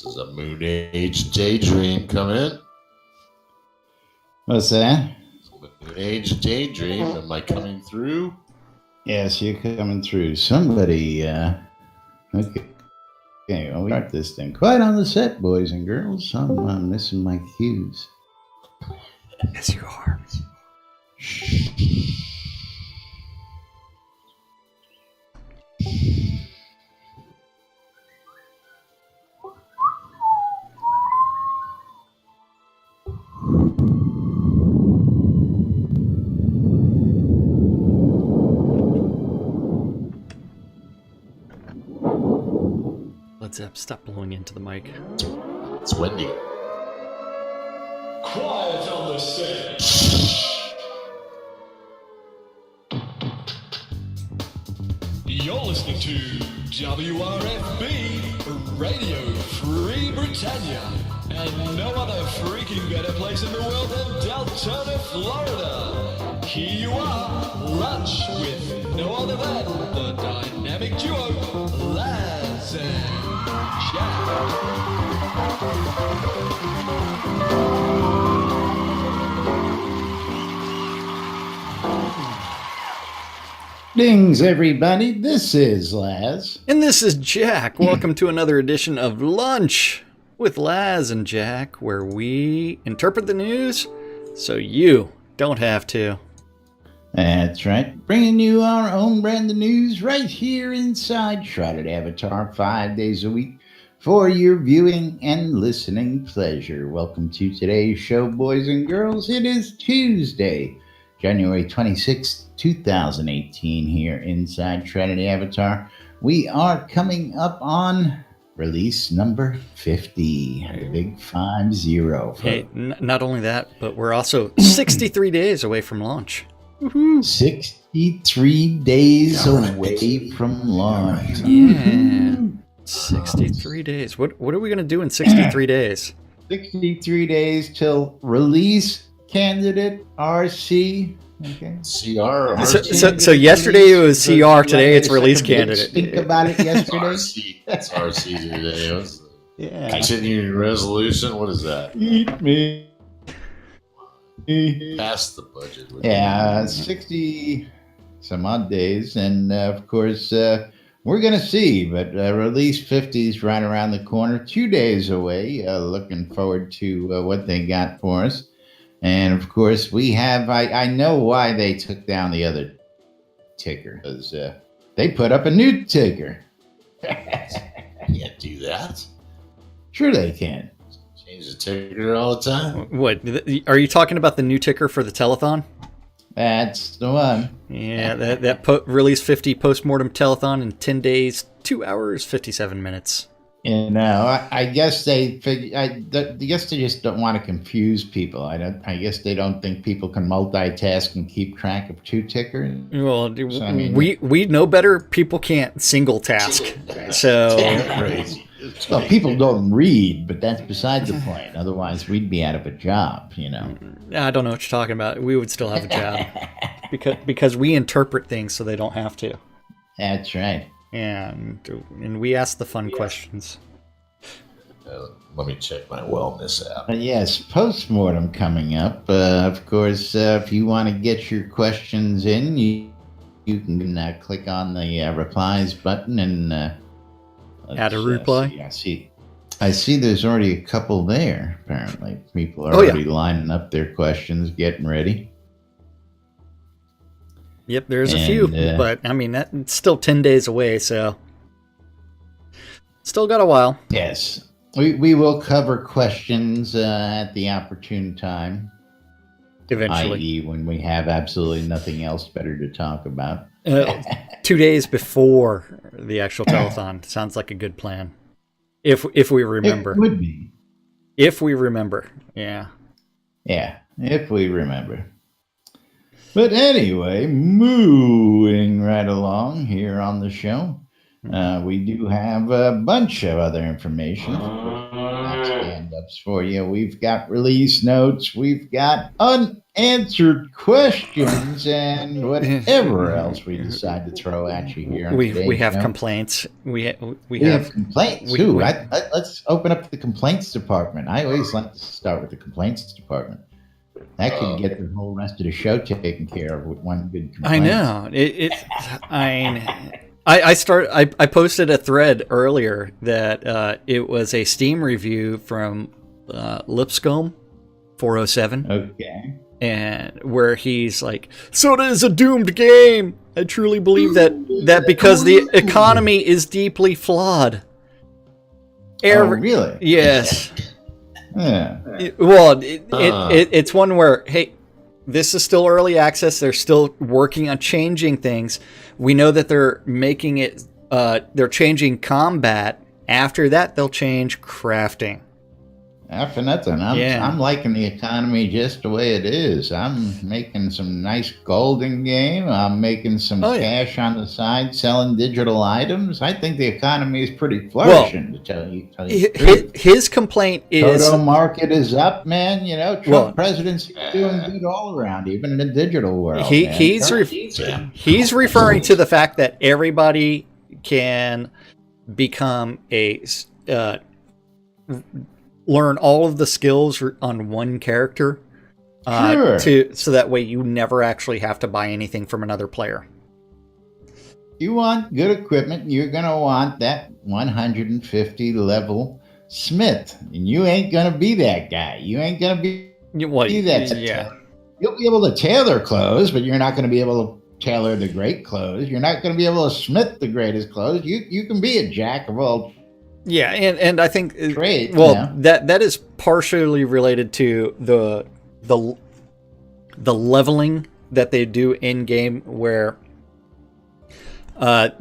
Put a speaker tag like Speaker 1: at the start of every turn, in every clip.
Speaker 1: This is a Moon Age Daydream coming in.
Speaker 2: What's that?
Speaker 1: Moon Age Daydream. Am I coming through?
Speaker 2: Yes, you're coming through. Somebody, okay. Okay, well, we got this thing quite on the set, boys and girls. I'm missing my cues.
Speaker 3: Yes, you are. Let's stop blowing into the mic.
Speaker 1: It's windy.
Speaker 4: Quiet on the set. You're listening to WRFB Radio Free Britannia, and no other freaking better place in the world than Deltona, Florida. Here you are, lunch with no other than the dynamic duo, Laz and
Speaker 2: Dings, everybody. This is Laz.
Speaker 3: And this is Jack. Welcome to another edition of Lunch with Laz and Jack, where we interpret the news so you don't have to.
Speaker 2: That's right. Bringing you our own brand of news right here inside Shroud Avatar 5 days a week for your viewing and listening pleasure. Welcome to today's show, boys and girls. It is Tuesday, January 26th, 2018 here inside Shroud Avatar. We are coming up on release number 50, the big 50.
Speaker 3: Hey, not only that, but we're also 63 days away from launch. Woohoo.
Speaker 2: 63 days away from launch.
Speaker 3: Yeah. 63 days. What are we going to do in 63 days?
Speaker 2: 63 days till release candidate RC. Okay.
Speaker 1: CR.
Speaker 3: So yesterday it was CR, today it's release candidate.
Speaker 2: Think about it yesterday.
Speaker 1: It's RC today.
Speaker 2: Yeah.
Speaker 1: Continuing resolution. What is that?
Speaker 2: Eat me.
Speaker 1: Past the budget.
Speaker 2: Yeah, 60 some odd days. And of course, we're going to see. But release 50 is right around the corner, 2 days away. Looking forward to what they got for us. And of course, we have, I know why they took down the other ticker, because they put up a new ticker.
Speaker 1: Can't do that.
Speaker 2: Sure they can.
Speaker 1: Change the ticker all the time.
Speaker 3: What? Are you talking about the new ticker for the telethon?
Speaker 2: That's the one.
Speaker 3: Yeah, that release 50 postmortem telethon in 10 days, 2 hours, 57 minutes.
Speaker 2: You know, I guess I guess they just don't want to confuse people. I guess they don't think people can multitask and keep track of two tickers.
Speaker 3: Well,
Speaker 2: So, I mean,
Speaker 3: we know better. People can't single task. So,
Speaker 1: Crazy.
Speaker 2: well, people don't read, but that's beside the point. Otherwise, we'd be out of a job, you know.
Speaker 3: I don't know what you're talking about. We would still have a job because we interpret things so they don't have to.
Speaker 2: That's right.
Speaker 3: And we ask the fun questions.
Speaker 1: Let me check my wellness app.
Speaker 2: Yes, postmortem coming up. Of course, if you want to get your questions in, you can click on the replies button and
Speaker 3: Add a reply.
Speaker 2: I see. There's already a couple there. Apparently, people are already lining up their questions, getting ready.
Speaker 3: Yep, there's a few, but I mean that's still 10 days away, so still got a while.
Speaker 2: Yes, we will cover questions at the opportune time.
Speaker 3: Eventually,
Speaker 2: i.e., when we have absolutely nothing else better to talk about.
Speaker 3: 2 days before the actual telethon sounds like a good plan. If we remember,
Speaker 2: It would be.
Speaker 3: If we remember, yeah.
Speaker 2: Yeah, if we remember. But anyway, moving right along here on the show, we do have a bunch of other information. Stand-ups for you. We've got release notes. We've got answered questions and whatever else we decide to throw at you here.
Speaker 3: We have complaints. We
Speaker 2: have complaints too. Let's open up the complaints department. I always like to start with the complaints department. That could get the whole rest of the show taken care of with one good complaint.
Speaker 3: I know. I posted a thread earlier that it was a Steam review from Lipscomb 407.
Speaker 2: Okay.
Speaker 3: And where he's like, Soda is a doomed game. I truly believe that because the economy is deeply flawed.
Speaker 2: Really?
Speaker 3: Yes.
Speaker 2: Yeah.
Speaker 3: It's one where, hey, this is still early access. They're still working on changing things. We know that they're making it, they're changing combat. After that, they'll change crafting.
Speaker 2: After nothing, I'm liking the economy just the way it is. I'm making some nice gold in game. I'm making some cash on the side, selling digital items. I think the economy is pretty flourishing. To tell you the truth.
Speaker 3: His complaint is
Speaker 2: Toto market is up, man. You know, Trump presidency is doing good all around, even in the digital world.
Speaker 3: He's referring to the fact that everybody can become a learn all of the skills on one character, so that way you never actually have to buy anything from another player.
Speaker 2: You want good equipment, you're going to want that 150 level smith, and you ain't going to be that guy. You ain't going to be that.
Speaker 3: Yeah.
Speaker 2: You'll be able to tailor clothes, but you're not going to be able to tailor the great clothes. You're not going to be able to smith the greatest clothes. You can be a jack of all.
Speaker 3: Yeah, and I think
Speaker 2: trade,
Speaker 3: that is partially related to the leveling that they do in game, where as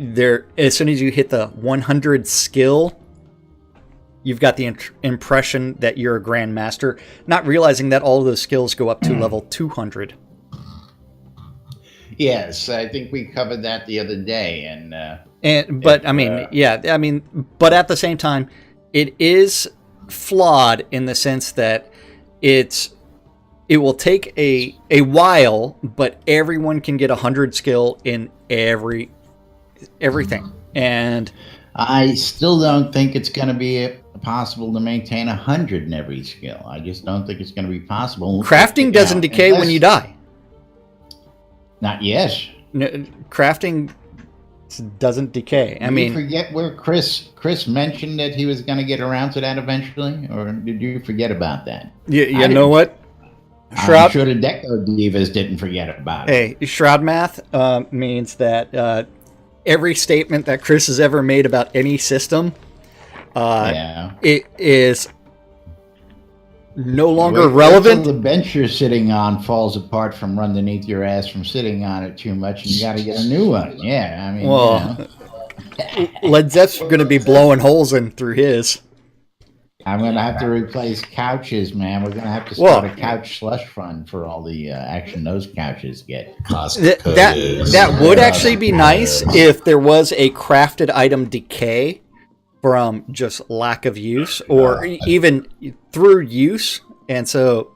Speaker 3: soon as you hit the 100 skill, you've got the impression that you're a grandmaster, not realizing that all of those skills go up to level 200.
Speaker 2: Yes, I think we covered that the other day,
Speaker 3: but at the same time, it is flawed in the sense that it will take a while, but everyone can get 100 skill in everything. And
Speaker 2: I still don't think it's going to be possible to maintain 100 in every skill. I just don't think it's going to be possible.
Speaker 3: Crafting doesn't decay when you die.
Speaker 2: Not yet.
Speaker 3: No, crafting doesn't decay.
Speaker 2: Did you forget where Chris mentioned that he was going to get around to that eventually, or did you forget about that?
Speaker 3: You know what?
Speaker 2: Shroud, I'm sure the Deco Divas didn't forget about it.
Speaker 3: Hey, Shroud math means that every statement that Chris has ever made about any system, it is no longer relevant.
Speaker 2: The bench you're sitting on falls apart from underneath your ass from sitting on it too much, and you got to get a new one. Yeah, I mean,
Speaker 3: Led Zepp's going to be blowing holes in through his.
Speaker 2: I'm going to have to replace couches, man. We're going to have to start a couch slush fund for all the action those couches get.
Speaker 3: That would actually be nice if there was a crafted item decay from just lack of use, or even through use, and so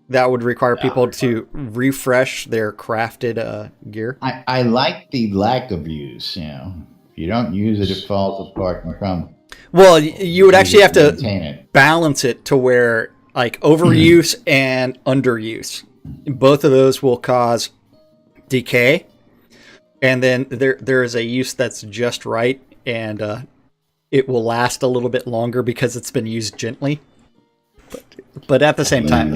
Speaker 3: that would require people to refresh their crafted gear.
Speaker 2: I like the lack of use. You know, if you don't use it, it falls apart and crumbles.
Speaker 3: Well, you would actually have to balance it to where, like, overuse and underuse, both of those will cause decay, and then there is a use that's just right, and it will last a little bit longer because it's been used gently. But at the same time,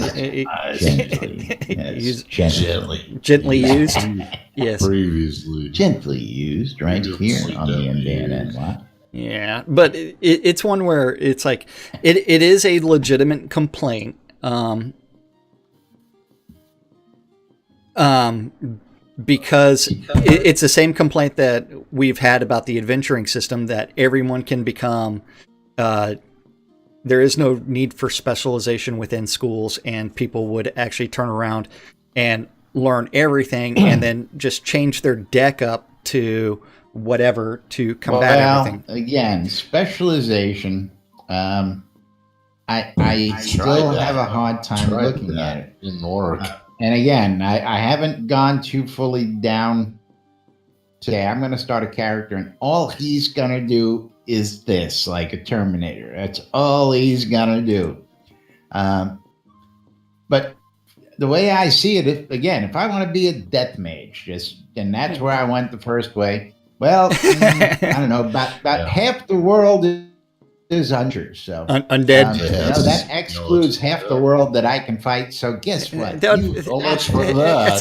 Speaker 3: gently used. Yes.
Speaker 1: Previously.
Speaker 2: Gently used right here on the MDNN lot.
Speaker 3: Yeah, but it's one where it's like, it is a legitimate complaint. Because it's the same complaint that we've had about the adventuring system, that everyone can become, there is no need for specialization within schools, and people would actually turn around and learn everything and then just change their deck up to whatever to combat everything.
Speaker 2: Again, specialization, I still have a hard time looking at it.
Speaker 1: In Nork.
Speaker 2: And again, I haven't gone too fully down today. I'm going to start a character, and all he's going to do is this, like a Terminator. That's all he's going to do. But the way I see it, if I want to be a death mage, and that's where I went the first way. Well, I don't know, about half the world is hunters, so
Speaker 3: undead.
Speaker 2: That excludes half the world that I can fight. So guess what?
Speaker 3: That's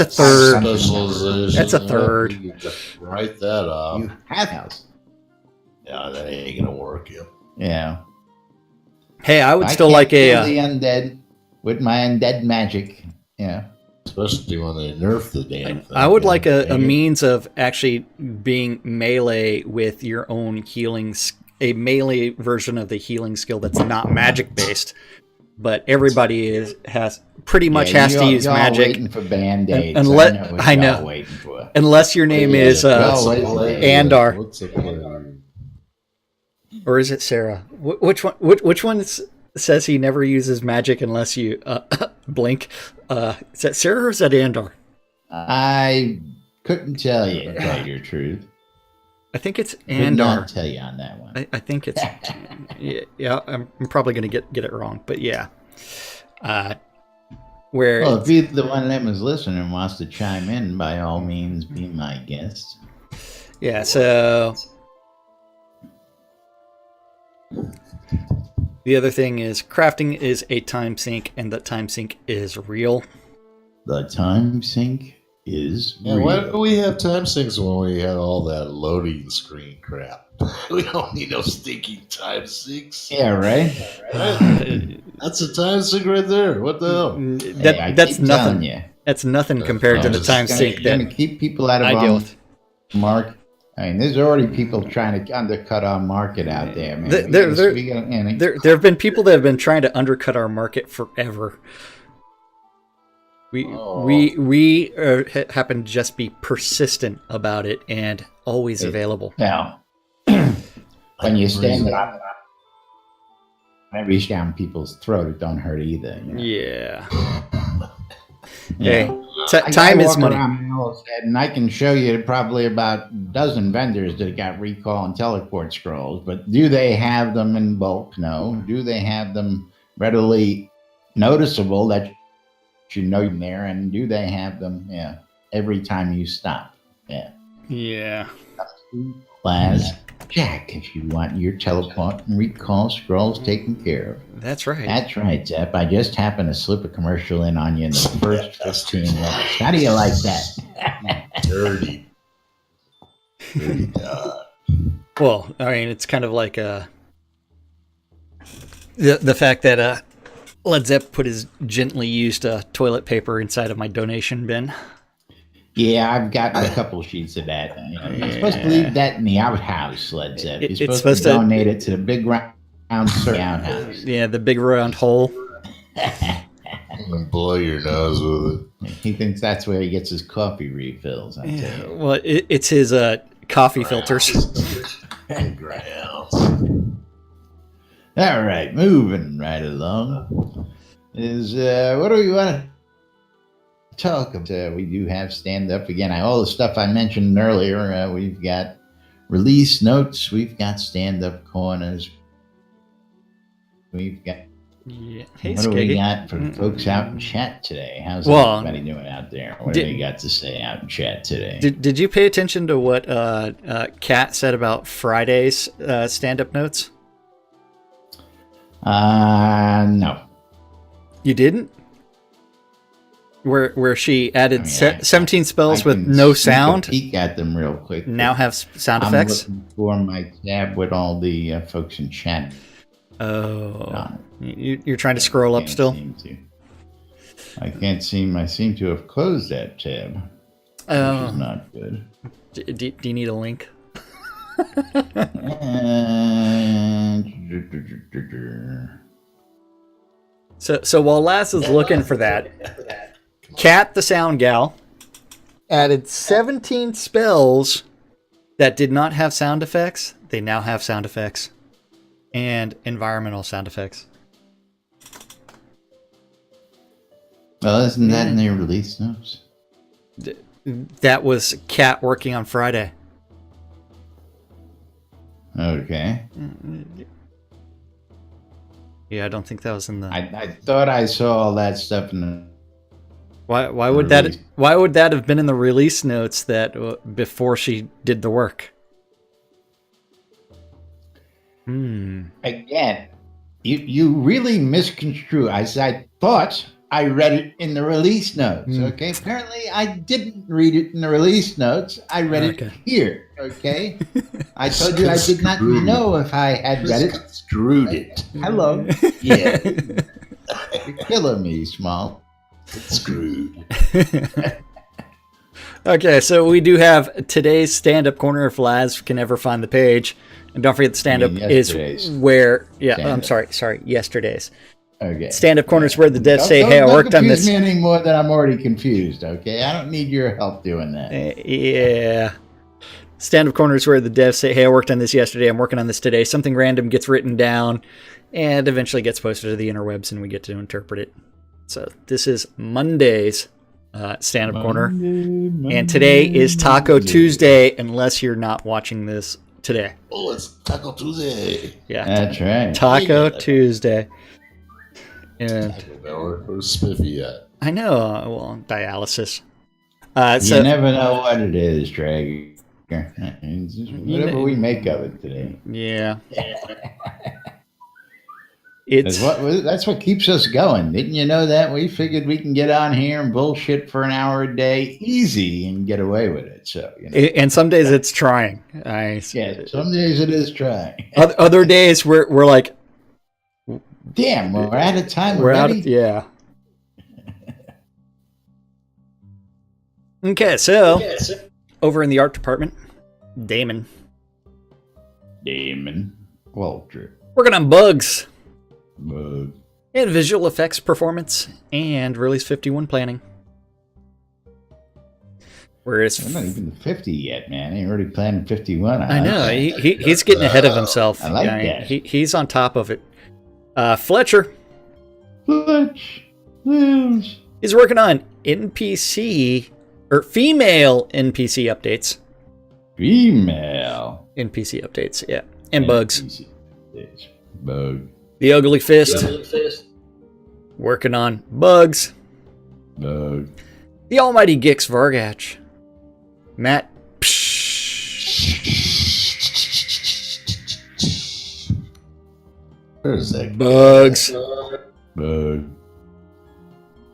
Speaker 3: a third. That's a third.
Speaker 1: You just write that off.
Speaker 2: You have house.
Speaker 1: Yeah, that ain't gonna work.
Speaker 2: Yeah.
Speaker 3: Hey, I would still like
Speaker 2: the undead with my undead magic. Yeah.
Speaker 1: Especially when they nerf the damn thing.
Speaker 3: I would like a means of actually being melee with your own healing, a melee version of the healing skill that's not magic based, but everybody has to use magic.
Speaker 2: Waiting for band-aids.
Speaker 3: I know. Unless your name is Andar, or is it Sarah? Which one? Which one says he never uses magic unless you blink? Is that Sarah or is that Andar?
Speaker 2: I couldn't tell you, to tell your truth.
Speaker 3: I think it's
Speaker 2: Andar.
Speaker 3: Andar.
Speaker 2: Not tell you on that one.
Speaker 3: I think it's yeah. I'm probably going to get it wrong, but yeah.
Speaker 2: If you're the one that was listening and wants to chime in, by all means, be my guest.
Speaker 3: Yeah. So the other thing is crafting is a time sink, and that time sink is real.
Speaker 2: The time sink is real.
Speaker 1: Why do we have time sinks when we have all that loading screen crap? We don't need no stinking time sinks.
Speaker 2: Yeah, right?
Speaker 1: That's a time sink right there. What the hell?
Speaker 3: That's nothing. That's nothing compared to the time sink that
Speaker 2: going to keep people out of
Speaker 3: I deal with.
Speaker 2: Mark. I mean, there's already people trying to undercut our market out there, man.
Speaker 3: There have been people that have been trying to undercut our market forever. We happen to just be persistent about it and always available.
Speaker 2: Now, when you stand up, I reach down people's throat, it don't hurt either. You know?
Speaker 3: Yeah. Hey, time is money.
Speaker 2: And I can show you probably about a dozen vendors that got recall and teleport scrolls, but do they have them in bulk? No. Do they have them readily noticeable that you know them there? And do they have them every time you stop?
Speaker 3: Yeah.
Speaker 2: Class Jack, if you want your teleport and recall scrolls taken care of.
Speaker 3: That's right.
Speaker 2: That's right, Zepp. I just happened to slip a commercial in on you in the first 15 minutes. How do you like that?
Speaker 1: Dirty.
Speaker 3: Well, I mean, it's kind of like the fact that Led Zepp put his gently used toilet paper inside of my donation bin.
Speaker 2: Yeah, I've gotten a couple sheets of that. You're supposed to leave that in the outhouse, Led Zepp. You're supposed to donate it to the big round outhouse.
Speaker 3: Yeah, the big round hole.
Speaker 1: And blow your nose with it.
Speaker 2: He thinks that's where he gets his coffee refills.
Speaker 3: Well, it's his coffee filters.
Speaker 1: Grounds.
Speaker 2: All right, moving right along. What do we want to talk about? We do have stand up again. All the stuff I mentioned earlier. We've got release notes. We've got stand up corners. We've got.
Speaker 3: Yeah. Hey,
Speaker 2: what do we got for folks out in chat today? How's everybody doing out there? What do they got to say out in chat today?
Speaker 3: Did you pay attention to what Kat said about Friday's stand up notes?
Speaker 2: No.
Speaker 3: You didn't? Where she added 17 spells with no sound.
Speaker 2: Peek at them real quick.
Speaker 3: Now have sound effects.
Speaker 2: I'm looking for my tab with all the folks in chat.
Speaker 3: Oh, you're trying to scroll up still?
Speaker 2: I can't seem. I seem to have closed that tab. Which is not good.
Speaker 3: Do you need a link? So while Lass is looking for that, Kat the Sound Gal added 17 spells that did not have sound effects. They now have sound effects and environmental sound effects.
Speaker 2: Well, isn't that in their release notes?
Speaker 3: That was Kat working on Friday.
Speaker 2: Okay.
Speaker 3: Yeah, I don't think that was in the.
Speaker 2: I thought I saw all that stuff in the.
Speaker 3: Why would that have been in the release notes that before she did the work?
Speaker 2: Again, you really misconstrue. I thought I read it in the release notes. Okay, apparently I didn't read it in the release notes. I read it here. Okay, I told you I did not know if I had read it.
Speaker 1: Screwed it.
Speaker 2: Hello. Yeah, you're killing me, Small.
Speaker 1: It's screwed.
Speaker 3: Okay, so we do have today's stand-up corner if Laz can ever find the page. And don't forget the stand-up is where... Yeah, I'm sorry, yesterday's.
Speaker 2: Okay.
Speaker 3: Stand-up corner is where the devs say, hey, I worked on this...
Speaker 2: Don't confuse me anymore than I'm already confused, okay? I don't need your help doing that.
Speaker 3: Yeah. Stand-up corner is where the devs say, hey, I worked on this yesterday, I'm working on this today. Something random gets written down and eventually gets posted to the interwebs and we get to interpret it. So this is Monday's stand-up corner. And today is Taco Tuesday, unless you're not watching this today.
Speaker 1: Oh, it's Taco Tuesday.
Speaker 3: Yeah,
Speaker 2: that's right.
Speaker 3: Taco Tuesday. And
Speaker 1: Where's Spiffy at?
Speaker 3: I know. Well, dialysis.
Speaker 2: You never know what it is, Drag. Whatever we make of it today.
Speaker 3: Yeah.
Speaker 2: That's what keeps us going. Didn't you know that? We figured we can get on here and bullshit for an hour a day easy and get away with it. So,
Speaker 3: and some days it's trying.
Speaker 2: Some days it is trying.
Speaker 3: Other days we're like,
Speaker 2: damn, we're out of time.
Speaker 3: We're already? Yeah. Okay, so over in the art department, Damon.
Speaker 2: Well, true.
Speaker 3: Working on bugs. And visual effects performance and release 51 planning.
Speaker 2: Whereas I'm not even 50 yet, man. He's already planning 51.
Speaker 3: I know. He's getting ahead of himself.
Speaker 2: I like that.
Speaker 3: He's on top of it. Fletcher. He's working on NPC or female NPC updates.
Speaker 2: Female
Speaker 3: NPC updates, yeah. And bugs.
Speaker 2: Bug.
Speaker 3: The Ugly Fist. Working on bugs.
Speaker 2: Bug.
Speaker 3: The Almighty Gix Vargach. Matt.
Speaker 1: Where's that?
Speaker 3: Bugs.
Speaker 2: Bug.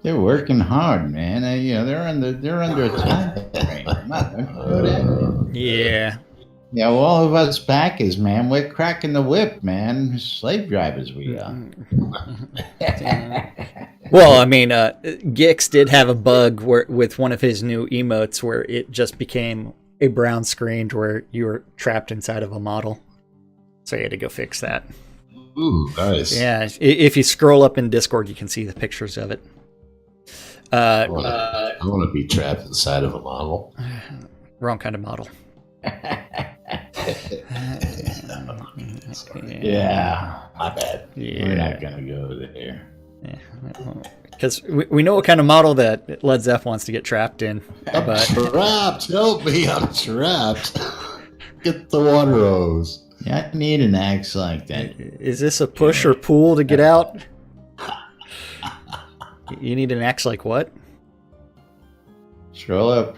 Speaker 2: They're working hard, man. They're under a time frame.
Speaker 3: Yeah.
Speaker 2: Yeah, well, all of us backers, man, we're cracking the whip, man. Slave drivers we are.
Speaker 3: Well, I mean, Gix did have a bug with one of his new emotes where it just became a brown screen where you were trapped inside of a model. So you had to go fix that.
Speaker 1: Ooh, nice.
Speaker 3: Yeah, if you scroll up in Discord, you can see the pictures of it.
Speaker 1: I want to be trapped inside of a model.
Speaker 3: Wrong kind of model.
Speaker 2: Yeah,
Speaker 1: my bad.
Speaker 3: Yeah.
Speaker 2: We're not gonna go there.
Speaker 3: Because we know what kind of model that Led Zepp wants to get trapped in.
Speaker 1: I'm trapped. Help me! I'm trapped. Get the water hose.
Speaker 2: Yeah, I need an axe like that.
Speaker 3: Is this a push or pull to get out? You need an axe like what?
Speaker 2: Scroll up.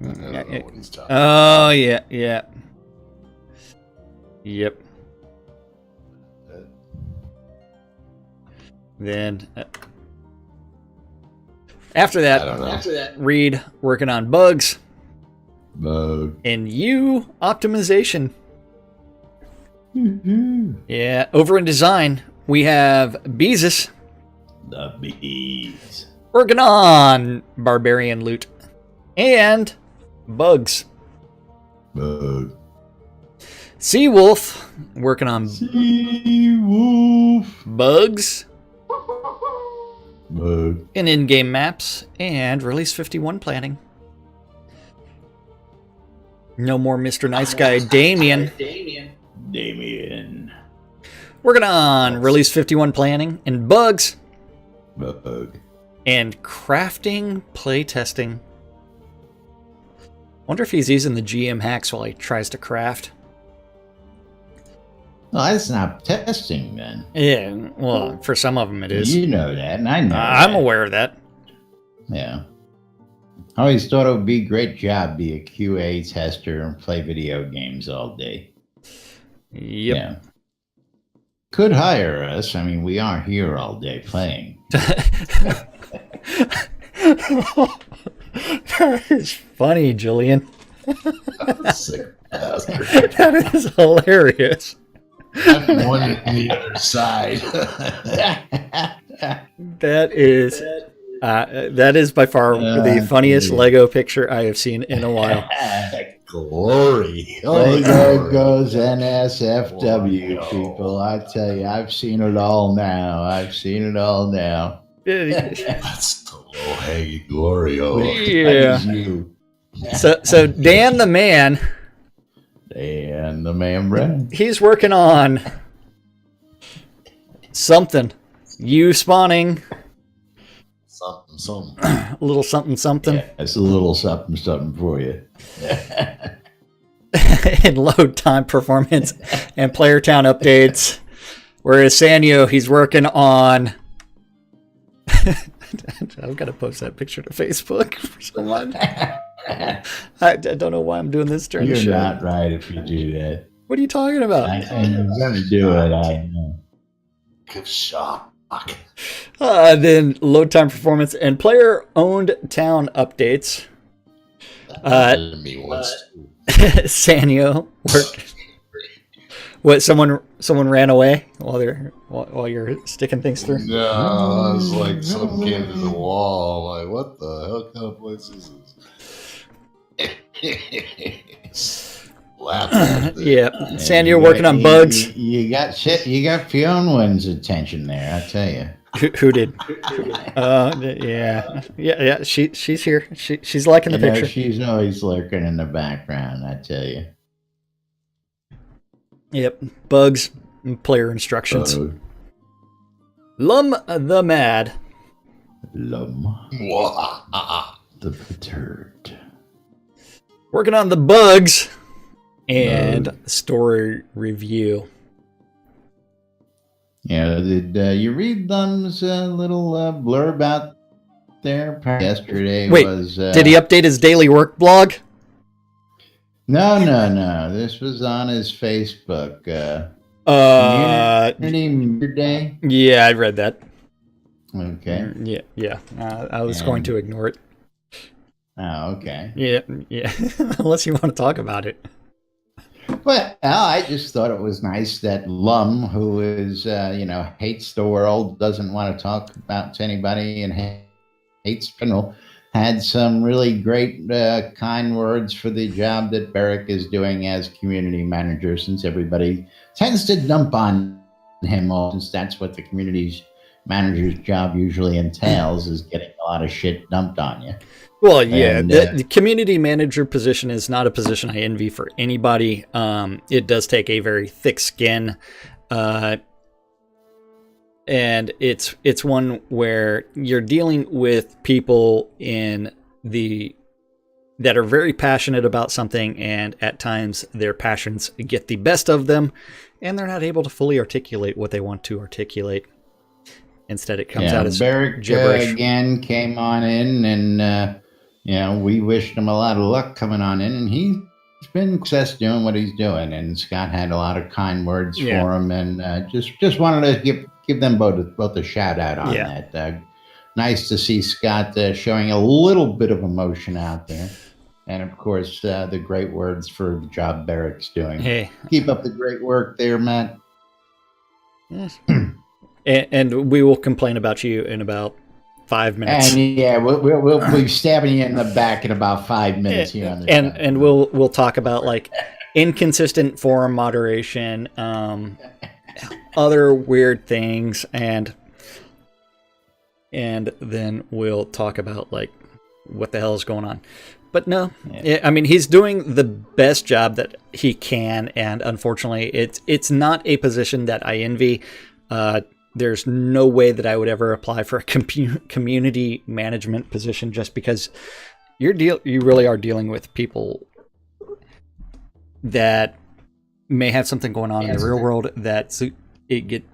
Speaker 1: I don't know what he's talking
Speaker 3: Oh, yeah. Yep. Then after that, Reed working on bugs.
Speaker 2: Bug.
Speaker 3: And you optimization.
Speaker 2: Mm-hmm.
Speaker 3: Yeah, over in design, we have Beezus.
Speaker 2: The bees.
Speaker 3: Working on barbarian loot. And bugs.
Speaker 2: Bug.
Speaker 3: Seawolf working on
Speaker 2: Seawolf.
Speaker 3: bugs.
Speaker 2: Bug.
Speaker 3: And in-game maps. And release 51 planning. No more Mr. Nice Guy Damien. Working on release 51 planning and bugs.
Speaker 2: Bug.
Speaker 3: And crafting, playtesting. Wonder if he's using the GM hacks while he tries to craft.
Speaker 2: Well, that's not testing then.
Speaker 3: Yeah, well, for some of them it is.
Speaker 2: You know that, and I know
Speaker 3: I'm
Speaker 2: that.
Speaker 3: aware of that.
Speaker 2: Yeah. I always thought it would be a great job be a QA tester and play video games all day.
Speaker 3: Yep.
Speaker 2: Yeah. Could hire us. I mean, we are here all day playing.
Speaker 3: That is funny, Julian.
Speaker 1: Sick bastard.
Speaker 3: That is hilarious.
Speaker 1: I'm one on the other side.
Speaker 3: That is by far the funniest
Speaker 2: yeah.
Speaker 3: Lego picture I have seen in a while.
Speaker 1: Glory.
Speaker 2: There goes NSFW,
Speaker 1: Oh,
Speaker 2: people. I tell you, I've seen it all now.
Speaker 1: That's the low hanging glory. Oh,
Speaker 3: Yeah.
Speaker 2: That is you.
Speaker 3: So Dan the man,
Speaker 2: And the man, Brad.
Speaker 3: he's working on something. You spawning
Speaker 1: something.
Speaker 3: a little something.
Speaker 2: Yeah, it's a little something for you.
Speaker 3: In load time performance and player town updates. Whereas Sanyo, he's working on. I've got to post that picture to Facebook for someone. I don't know why I'm doing this during the
Speaker 2: You're
Speaker 3: show.
Speaker 2: not right if you do that.
Speaker 3: What are you talking about?
Speaker 2: And you're going to do it, I know.
Speaker 1: Good shot.
Speaker 3: Then load time performance and player owned town updates.
Speaker 1: That me once.
Speaker 3: Sanyo work. What? Someone ran away while you're sticking things through.
Speaker 1: No, I was like some kid to the wall. Like, what the hell kind of place is this? Laughing.
Speaker 3: Yeah,
Speaker 2: And
Speaker 3: Sanyo working on bugs.
Speaker 2: You got shit. You got Fionwen's attention there, I tell you.
Speaker 3: Who did? Yeah. She's here. She's liking the
Speaker 2: You know,
Speaker 3: picture.
Speaker 2: she's always lurking in the background, I tell you.
Speaker 3: Yep, bugs, and player instructions. Lum the Mad.
Speaker 2: Lum
Speaker 1: Mwah.
Speaker 2: the perturbed.
Speaker 3: Working on the bugs and story review.
Speaker 2: Yeah, did you read Lum's little blurb out there? Yesterday
Speaker 3: Wait,
Speaker 2: was.
Speaker 3: Did he update his daily work blog?
Speaker 2: No. This was on his Facebook. Community Day.
Speaker 3: Yeah, I read that.
Speaker 2: Okay.
Speaker 3: Yeah. I was going to ignore it.
Speaker 2: Oh, okay.
Speaker 3: Yeah. Unless you want to talk about it.
Speaker 2: Well, I just thought it was nice that Lum, who is, hates the world, doesn't want to talk about to anybody, and hates criminal, had some really great, kind words for the job that Barrick is doing as community manager, since everybody tends to dump on him, since that's what the community manager's job usually entails, is getting a lot of shit dumped on you.
Speaker 3: Well, yeah,
Speaker 2: And,
Speaker 3: the community manager position is not a position I envy for anybody. It does take a very thick skin, and it's one where you're dealing with people that are very passionate about something, and at times their passions get the best of them, and they're not able to fully articulate what they want to articulate. Instead, it comes out as
Speaker 2: Barrick
Speaker 3: gibberish.
Speaker 2: again came on in, and we wished him a lot of luck coming on in, and he's been success doing what he's doing. And Scott had a lot of kind words for him, and just wanted to give them both a shout out on that. Nice to see Scott showing a little bit of emotion out there, and of course the great words for the job Barrick's doing.
Speaker 3: Hey,
Speaker 2: keep up the great work there, Matt.
Speaker 3: Yes. And we will complain about you in about 5 minutes.
Speaker 2: And we'll be stabbing you in the back in about 5 minutes here on the show.
Speaker 3: And we'll talk about like inconsistent forum moderation, other weird things, and then we'll talk about like what the hell is going on. But no, I mean, he's doing the best job that he can, and unfortunately, it's not a position that I envy. there's no way that I would ever apply for a community management position, just because you really are dealing with people that may have something going on in the real world that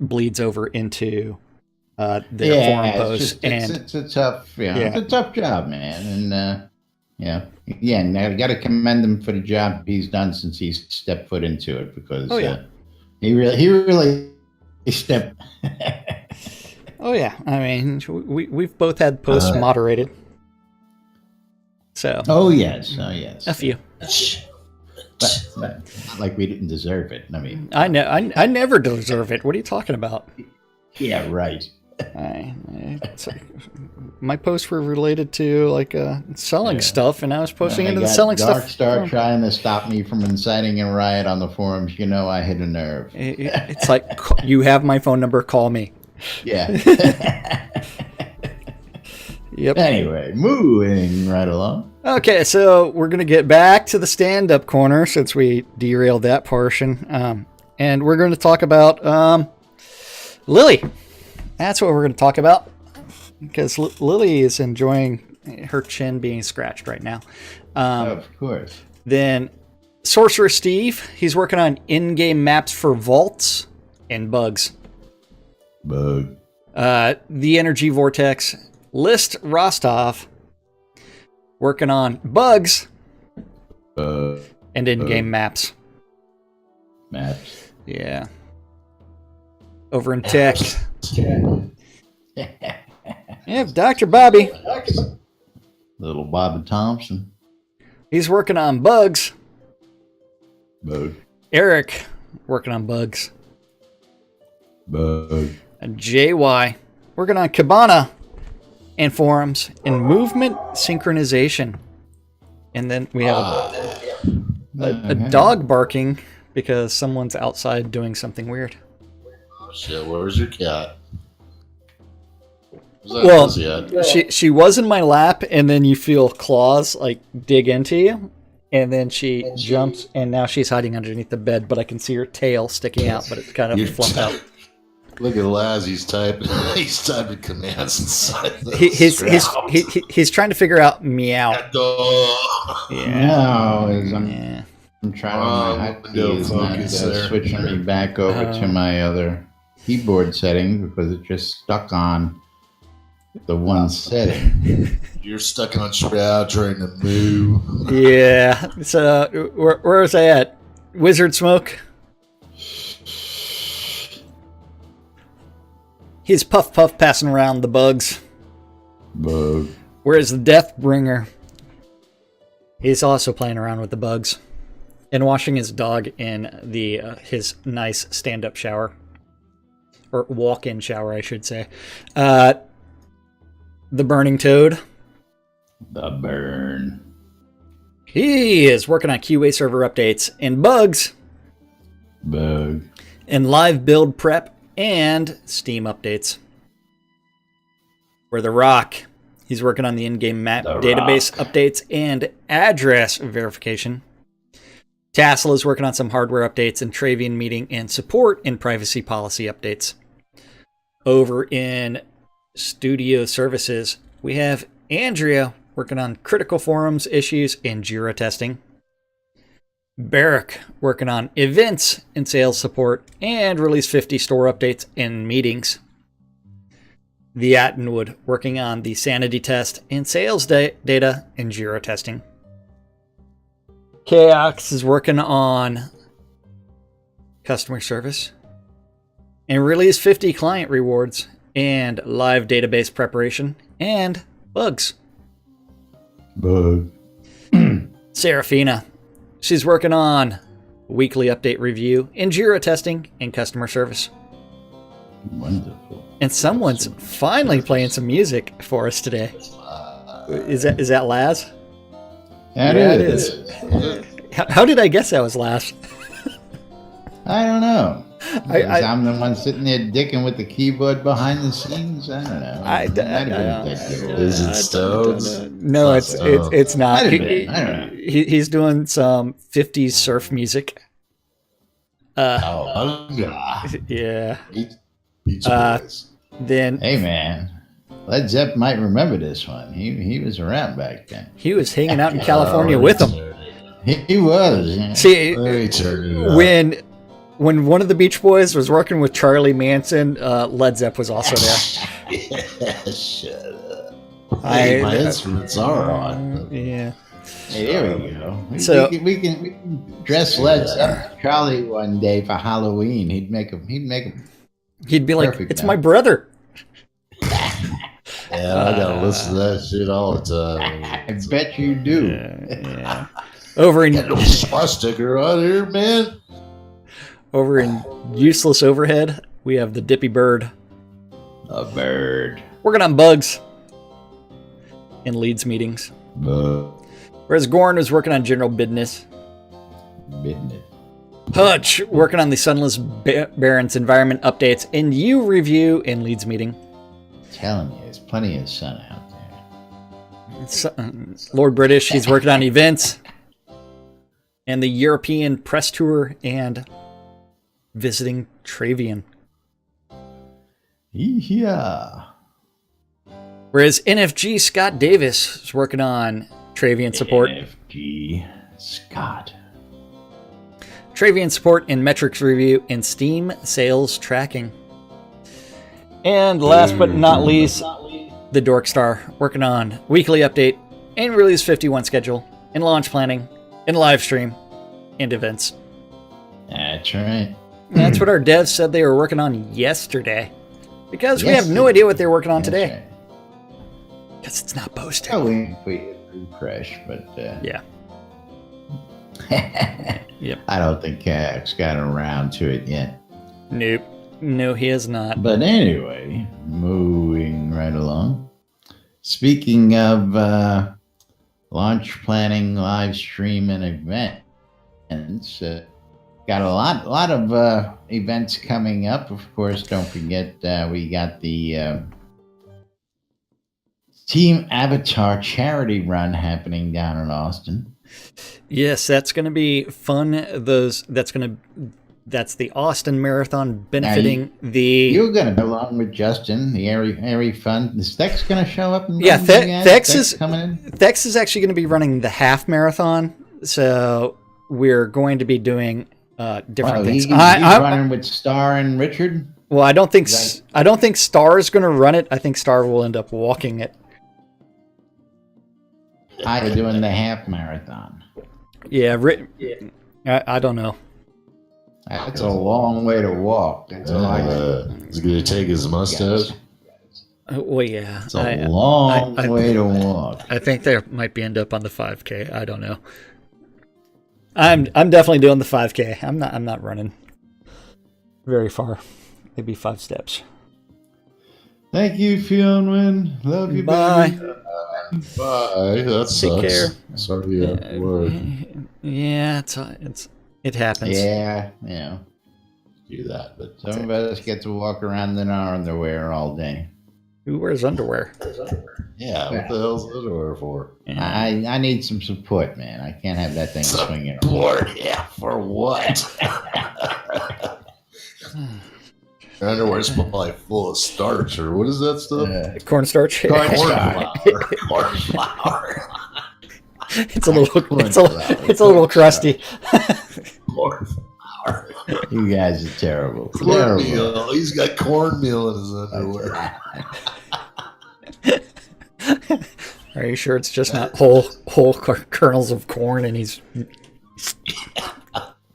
Speaker 3: bleeds over into their forum posts.
Speaker 2: It's a tough, it's a tough job, man. And again, I got to commend him for the job he's done since he's stepped foot into it, because he really stepped.
Speaker 3: Oh yeah, I mean, we've both had posts moderated. So.
Speaker 2: Oh yes.
Speaker 3: A few.
Speaker 2: But not like we didn't deserve it. I mean,
Speaker 3: I never deserve it. What are you talking about?
Speaker 2: Yeah, right.
Speaker 3: My posts were related to like selling stuff, and I was posting into the selling
Speaker 2: Dark
Speaker 3: stuff.
Speaker 2: Starr trying to stop me from inciting a riot on the forums. You know, I hit a nerve.
Speaker 3: It's like, you have my phone number. Call me.
Speaker 2: Yeah.
Speaker 3: Yep.
Speaker 2: Anyway, moving right along.
Speaker 3: Okay, so we're going to get back to the stand-up corner since we derailed that portion. And we're going to talk about Lily. That's what we're going to talk about, because Lily is enjoying her chin being scratched right now.
Speaker 2: Of course.
Speaker 3: Then Sorcerer Steve, he's working on in-game maps for vaults and bugs.
Speaker 2: Bug.
Speaker 3: The Energy Vortex, List Rostov, working on bugs and in-game maps.
Speaker 2: Maps.
Speaker 3: Yeah. Over in tech. Yeah, Dr. Bobby.
Speaker 2: Little Bobby Thompson.
Speaker 3: He's working on bugs.
Speaker 2: Bug.
Speaker 3: Eric, working on bugs.
Speaker 2: Bug.
Speaker 3: And JY, working on Cabana and forums and movement synchronization. And then we have a dog barking because someone's outside doing something weird.
Speaker 1: Oh shit, where's your cat?
Speaker 3: Well, she was in my lap, and then you feel claws like dig into you, and then she jumps, and now she's hiding underneath the bed, but I can see her tail sticking out, but it's kind of fluffed out.
Speaker 1: Look at Laz, he's typing commands inside the
Speaker 3: he's trying to figure out meow.
Speaker 2: Yeah. I'm trying my hotkeys not switching me back over to my other keyboard setting because it just stuck on the one setting.
Speaker 1: You're stuck on Shroud trying to move.
Speaker 3: Yeah. So where was I at? Wizard Smoke. He's puff passing around the bugs.
Speaker 2: Bug.
Speaker 3: Whereas the Deathbringer, he's also playing around with the bugs and washing his dog in his nice stand-up shower. Or walk-in shower, I should say. The Burning Toad.
Speaker 2: The Burn.
Speaker 3: He is working on QA server updates and bugs.
Speaker 2: Bug.
Speaker 3: And live build prep and Steam updates. Where the Rock, he's working on the in-game map database updates and address verification. Tassel is working on some hardware updates and Travian meeting and support and privacy policy updates. Over in Studio Services, we have Andrea working on critical forums issues and Jira testing. Barrick working on events and sales support and Release 50 store updates and meetings. The Attenwood working on the sanity test and sales data and Jira testing. Chaos is working on customer service and Release 50 client rewards and live database preparation and bugs.
Speaker 2: Bug.
Speaker 3: Serafina, she's working on weekly update review and Jira testing and customer service.
Speaker 2: Wonderful.
Speaker 3: And someone's finally playing some music for us today. Is that Laz?
Speaker 2: That is.
Speaker 3: How did I guess that was Laz?
Speaker 2: I don't know. I'm the one sitting there dicking with the keyboard behind the scenes. I don't know.
Speaker 1: Is it Stones?
Speaker 3: No, it's not.
Speaker 2: I don't know.
Speaker 3: He's doing some 50s surf music.
Speaker 1: Yeah.
Speaker 3: Yeah.
Speaker 1: Beach Boys.
Speaker 3: Then
Speaker 2: Hey, man. Led Zepp might remember this one. He was around back then.
Speaker 3: he was hanging out in California with them.
Speaker 2: He was. Yeah.
Speaker 3: See,
Speaker 1: Let me turn it up.
Speaker 3: when one of the Beach Boys was working with Charlie Manson, Led Zepp was also there.
Speaker 1: Yeah, shut up. Hey, my instruments are on.
Speaker 3: Yeah.
Speaker 2: Hey, there we go. We can dress Led Zepp Charlie one day for Halloween. He'd make him.
Speaker 3: He'd be like,
Speaker 2: Perfect
Speaker 3: "It's
Speaker 2: now.
Speaker 3: my brother."
Speaker 1: Yeah, I gotta listen to that shit all the time.
Speaker 2: I bet you do.
Speaker 3: Yeah. Over in
Speaker 1: Got no swastika on here, man.
Speaker 3: Useless Overhead, we have the Dippy Bird
Speaker 2: A bird.
Speaker 3: working on bugs in Leeds meetings, whereas Gorn was working on general business.
Speaker 2: Business.
Speaker 3: Hutch working on the Sunless Barrens environment updates and U review in Leeds meeting.
Speaker 2: Telling you, there's plenty of sun out there.
Speaker 3: Lord British, he's working on events and the European press tour and visiting Travian.
Speaker 2: Yeah.
Speaker 3: Whereas NFG Scott Davis is working on Travian support.
Speaker 2: NFG Scott.
Speaker 3: Travian support and metrics review and Steam sales tracking. And last but not least, the Dork Star working on weekly update and release 51 schedule and launch planning and live stream and events.
Speaker 2: That's right.
Speaker 3: And that's what our devs said they were working on yesterday. Because we have no idea what they're working on today. Because it's not posted.
Speaker 2: Oh, we refresh, but
Speaker 3: Yeah. Yep.
Speaker 2: I don't think Cax got around to it yet.
Speaker 3: Nope. No, he is not.
Speaker 2: But anyway, moving right along. Speaking of launch planning, live stream, and events, got a lot of events coming up. Of course, don't forget we got the Team Avatar charity run happening down in Austin.
Speaker 3: Yes, that's going to be fun. That's the Austin Marathon benefiting
Speaker 2: You're going to go along with Justin, the Airy Fun. Is Thex going to show up?
Speaker 3: Yeah, Thex is
Speaker 2: coming in.
Speaker 3: Thex is actually going to be running the half marathon. So we're going to be doing different things.
Speaker 2: He's running with Starr and Richard.
Speaker 3: Well, I don't think Starr is going to run it. I think Starr will end up walking it.
Speaker 2: I'm doing the half marathon.
Speaker 3: Yeah, I don't know.
Speaker 2: That's a long way to walk.
Speaker 1: He's gonna take his mustache.
Speaker 3: Well, yeah.
Speaker 2: It's a long way to walk.
Speaker 3: I think they might be end up on the 5K. I don't know. I'm definitely doing the 5K. I'm not running very far. Maybe 5 steps.
Speaker 2: Thank you, Fionn. Love you,
Speaker 3: Bye.
Speaker 2: baby.
Speaker 1: Bye. That sucks.
Speaker 3: Take care.
Speaker 1: Sorry you have to work.
Speaker 3: Yeah, it happens.
Speaker 2: Yeah.
Speaker 1: Do that, but
Speaker 2: Some of us get to walk around in our underwear all day.
Speaker 3: Who wears underwear?
Speaker 1: yeah, what the hell's underwear for?
Speaker 3: Yeah.
Speaker 2: I need some support, man. I can't have that thing swinging around.
Speaker 1: Lord, yeah, for what? Your underwear's probably full of starch, or what is that stuff?
Speaker 3: Cornstarch.
Speaker 1: Corn flour.
Speaker 3: It's a little crusty.
Speaker 1: Corn flour.
Speaker 2: You guys are terrible.
Speaker 1: Cornmeal. He's got cornmeal in his underwear.
Speaker 3: Are you sure it's just not whole kernels of corn and he's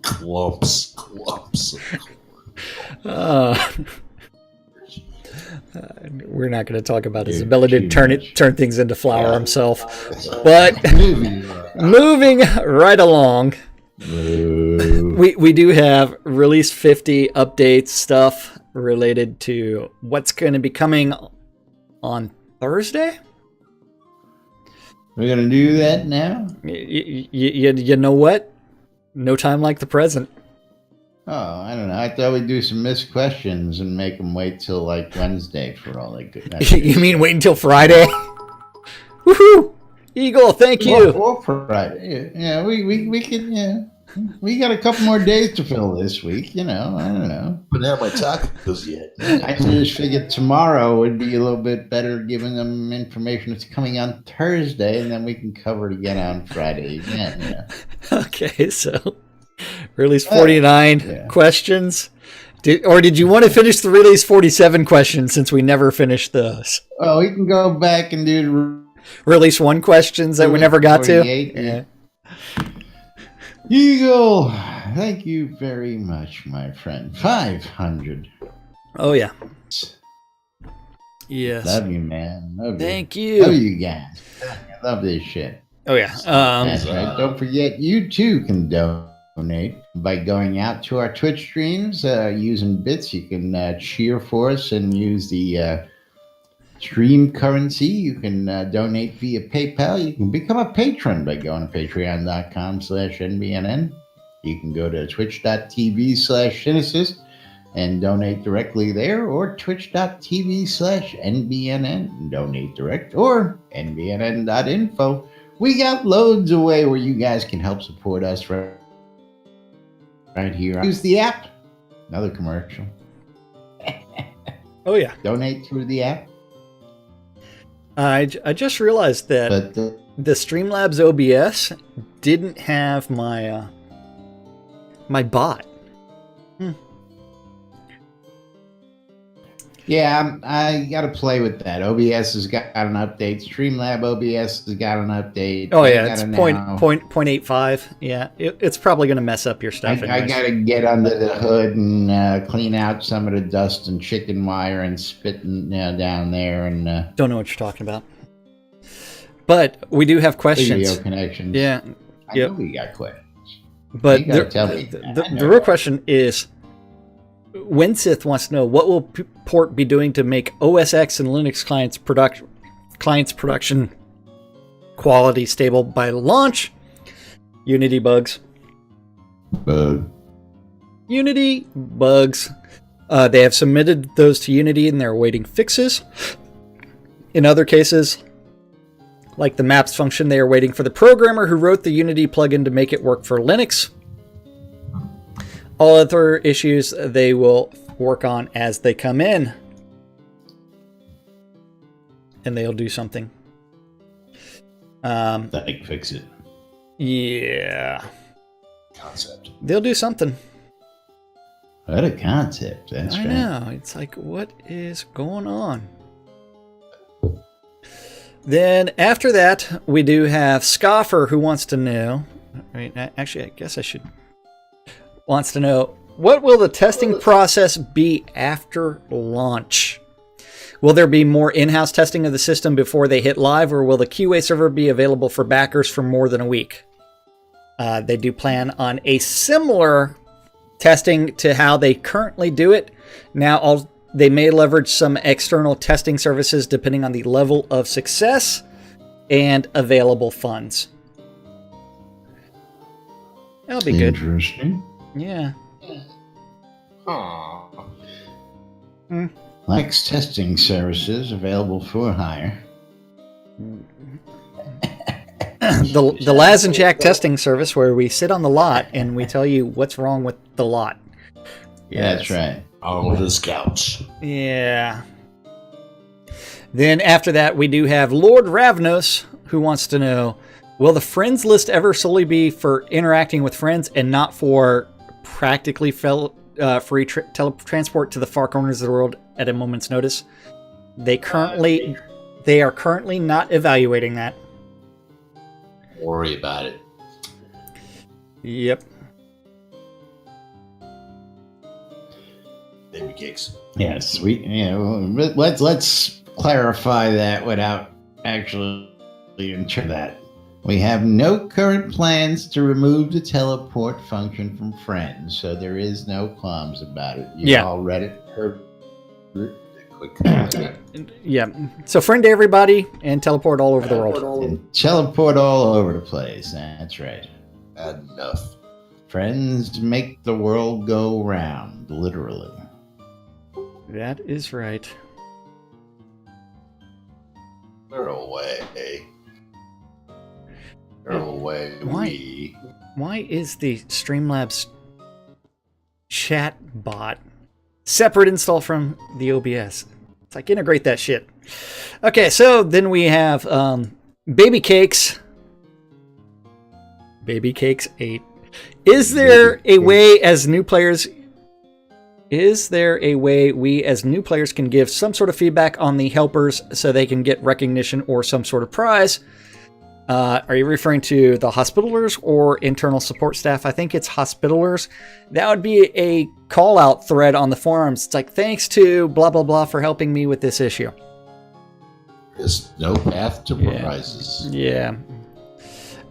Speaker 1: Clumps.
Speaker 3: We're not going to talk about his ability to turn things into flour himself. But moving right along, we do have release 50 updates stuff related to what's going to be coming on Thursday.
Speaker 2: We're going to do that now?
Speaker 3: You know what? No time like the present.
Speaker 2: Oh, I don't know. I thought we'd do some missed questions and make them wait till like Wednesday for all that good.
Speaker 3: You mean wait until Friday? Woohoo! Eagle, thank you.
Speaker 2: Or Friday. Yeah, we could, yeah. We got a couple more days to fill this week. I don't know.
Speaker 1: But not my tacos yet.
Speaker 2: I just figured tomorrow would be a little bit better, giving them information that's coming on Thursday, and then we can cover it again on Friday again.
Speaker 3: Okay, so release 49
Speaker 2: yeah.
Speaker 3: questions. Did you want to finish the release 47 questions since we never finished those?
Speaker 2: Oh, we can go back and do
Speaker 3: Release 1 questions that we never got to?
Speaker 2: Yeah. Eagle, thank you very much, my friend. 500.
Speaker 3: Oh, yeah. Yes.
Speaker 2: Love you, man. Love you.
Speaker 3: Thank you.
Speaker 2: Love you guys. I love this shit.
Speaker 3: Oh, yeah.
Speaker 2: That's right. Don't forget, you too can donate by going out to our Twitch streams using bits. You can cheer for us and use the stream currency. You can donate via PayPal. You can become a patron by going to patreon.com/NBNN. You can go to twitch.tv/Synesis and donate directly there, or twitch.tv/NBNN and donate direct, or nbnn.info. We got loads of way where you guys can help support us right here. Use the app. Another commercial.
Speaker 3: Oh, yeah.
Speaker 2: Donate through the app.
Speaker 3: I just realized that the Streamlabs OBS didn't have my my bot.
Speaker 2: Yeah, I got to play with that. OBS has got an update. Streamlab OBS has got an update.
Speaker 3: Oh yeah, it's 0.85. Yeah, it's probably going to mess up your stuff.
Speaker 2: I got to get under the hood and clean out some of the dust and chicken wire and spitting down there. And
Speaker 3: don't know what you're talking about. But we do have questions.
Speaker 2: Video connections.
Speaker 3: Yeah.
Speaker 2: I know we got questions.
Speaker 3: But the real question is, Winsith wants to know, what will Port be doing to make OS X and Linux clients production quality stable by launch? Unity bugs. Unity bugs. They have submitted those to Unity and they're awaiting fixes. In other cases, like the maps function, they are waiting for the programmer who wrote the Unity plugin to make it work for Linux. All other issues they will work on as they come in. And they'll do something.
Speaker 2: Like fix it.
Speaker 3: Yeah.
Speaker 1: Concept.
Speaker 3: They'll do something.
Speaker 2: What a concept. That's right.
Speaker 3: I know. It's like, what is going on? Then after that, we do have Scoffer, who wants to know. Actually, I guess I should. Wants to know, what will the testing process be after launch? Will there be more in-house testing of the system before they hit live, or will the QA server be available for backers for more than a week? They do plan on a similar testing to how they currently do it. Now, they may leverage some external testing services depending on the level of success and available funds. That'll be good.
Speaker 2: Interesting.
Speaker 3: Yeah.
Speaker 2: Likes testing services available for hire.
Speaker 3: The Laz and Jack testing service, where we sit on the lot and we tell you what's wrong with the lot.
Speaker 2: Yeah, that's right.
Speaker 1: On this couch.
Speaker 3: Yeah. Then after that, we do have Lord Ravnos, who wants to know, will the friends list ever solely be for interacting with friends and not for practically free teletransport to the far corners of the world at a moment's notice? They are currently not evaluating that.
Speaker 1: Don't worry about it.
Speaker 3: Yep.
Speaker 1: Baby cakes.
Speaker 2: Yes, let's clarify that without actually into that. We have no current plans to remove the teleport function from friends, so there is no qualms about it. You all read it, heard
Speaker 1: Quick.
Speaker 3: Yeah. So friend everybody and teleport all over the world.
Speaker 2: and teleport all over the place. That's right.
Speaker 1: Enough.
Speaker 2: Friends make the world go round, literally.
Speaker 3: That is right.
Speaker 1: They're away. They're away.
Speaker 3: Why? Why is the Streamlabs chat bot separate install from the OBS? It's like, integrate that shit. Okay, so then we have Baby Cakes. Baby Cakes 8. Is there a way as new players... Is there a way we as new players can give some sort of feedback on the helpers so they can get recognition or some sort of prize? Are you referring to the hospitalers or internal support staff? I think it's hospitalers. That would be a call-out thread on the forums. It's like, thanks to blah, blah, blah for helping me with this issue.
Speaker 1: There's no path to prizes.
Speaker 3: Yeah.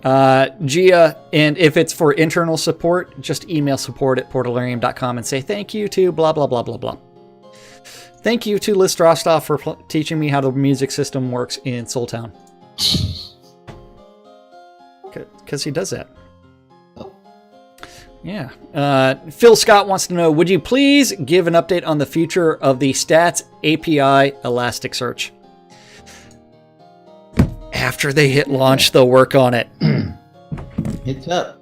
Speaker 3: Gia, and if it's for internal support, just email support@portalarium.com and say thank you to blah, blah, blah, blah, blah. Thank you to List Rostov for teaching me how the music system works in Soultown. Because he does that. Yeah. Phil Scott wants to know, would you please give an update on the future of the Stats API Elasticsearch? After they hit launch, they'll work on it.
Speaker 2: It's up.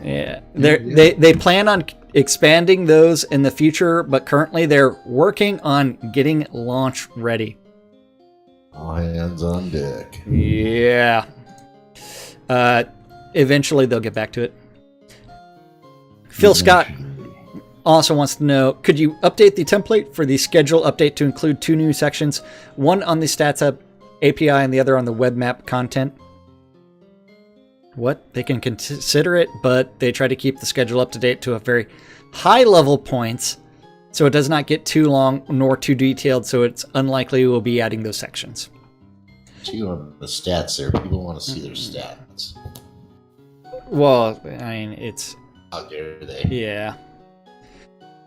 Speaker 3: Yeah. They plan on expanding those in the future, but currently they're working on getting launch ready.
Speaker 1: All hands on deck.
Speaker 3: Yeah. Eventually they'll get back to it. Phil Scott also wants to know, could you update the template for the schedule update to include 2 new sections, one on the Stats API and the other on the web map content? What? They can consider it, but they try to keep the schedule up to date to a very high level points, so it does not get too long nor too detailed, so it's unlikely we'll be adding those sections.
Speaker 1: See on the stats there. People want to see their stats.
Speaker 3: Well, I mean, it's...
Speaker 1: How dare they?
Speaker 3: Yeah.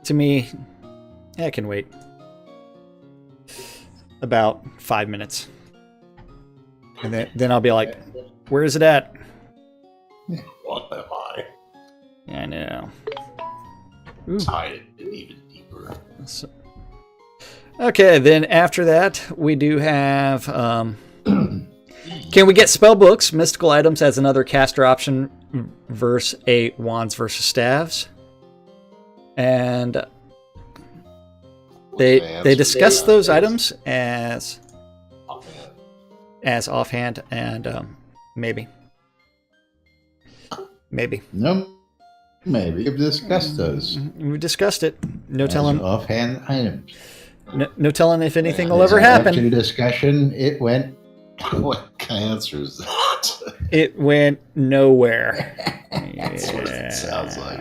Speaker 3: To me, I can wait. About 5 minutes. And then I'll be like, where is it at?
Speaker 1: What am I?
Speaker 3: Yeah, I know.
Speaker 1: Hide it even deeper.
Speaker 3: So, okay, then after that, we do have... can we get spellbooks, mystical items as another caster option versus a wands versus staves? And they discussed those items as offhand and maybe.
Speaker 2: No, maybe we've discussed those.
Speaker 3: We discussed it. No
Speaker 2: As
Speaker 3: telling.
Speaker 2: offhand items.
Speaker 3: No telling if anything will ever happen.
Speaker 2: After the discussion, it went.
Speaker 1: What kind of answer is that?
Speaker 3: It went nowhere.
Speaker 1: That's what it sounds like.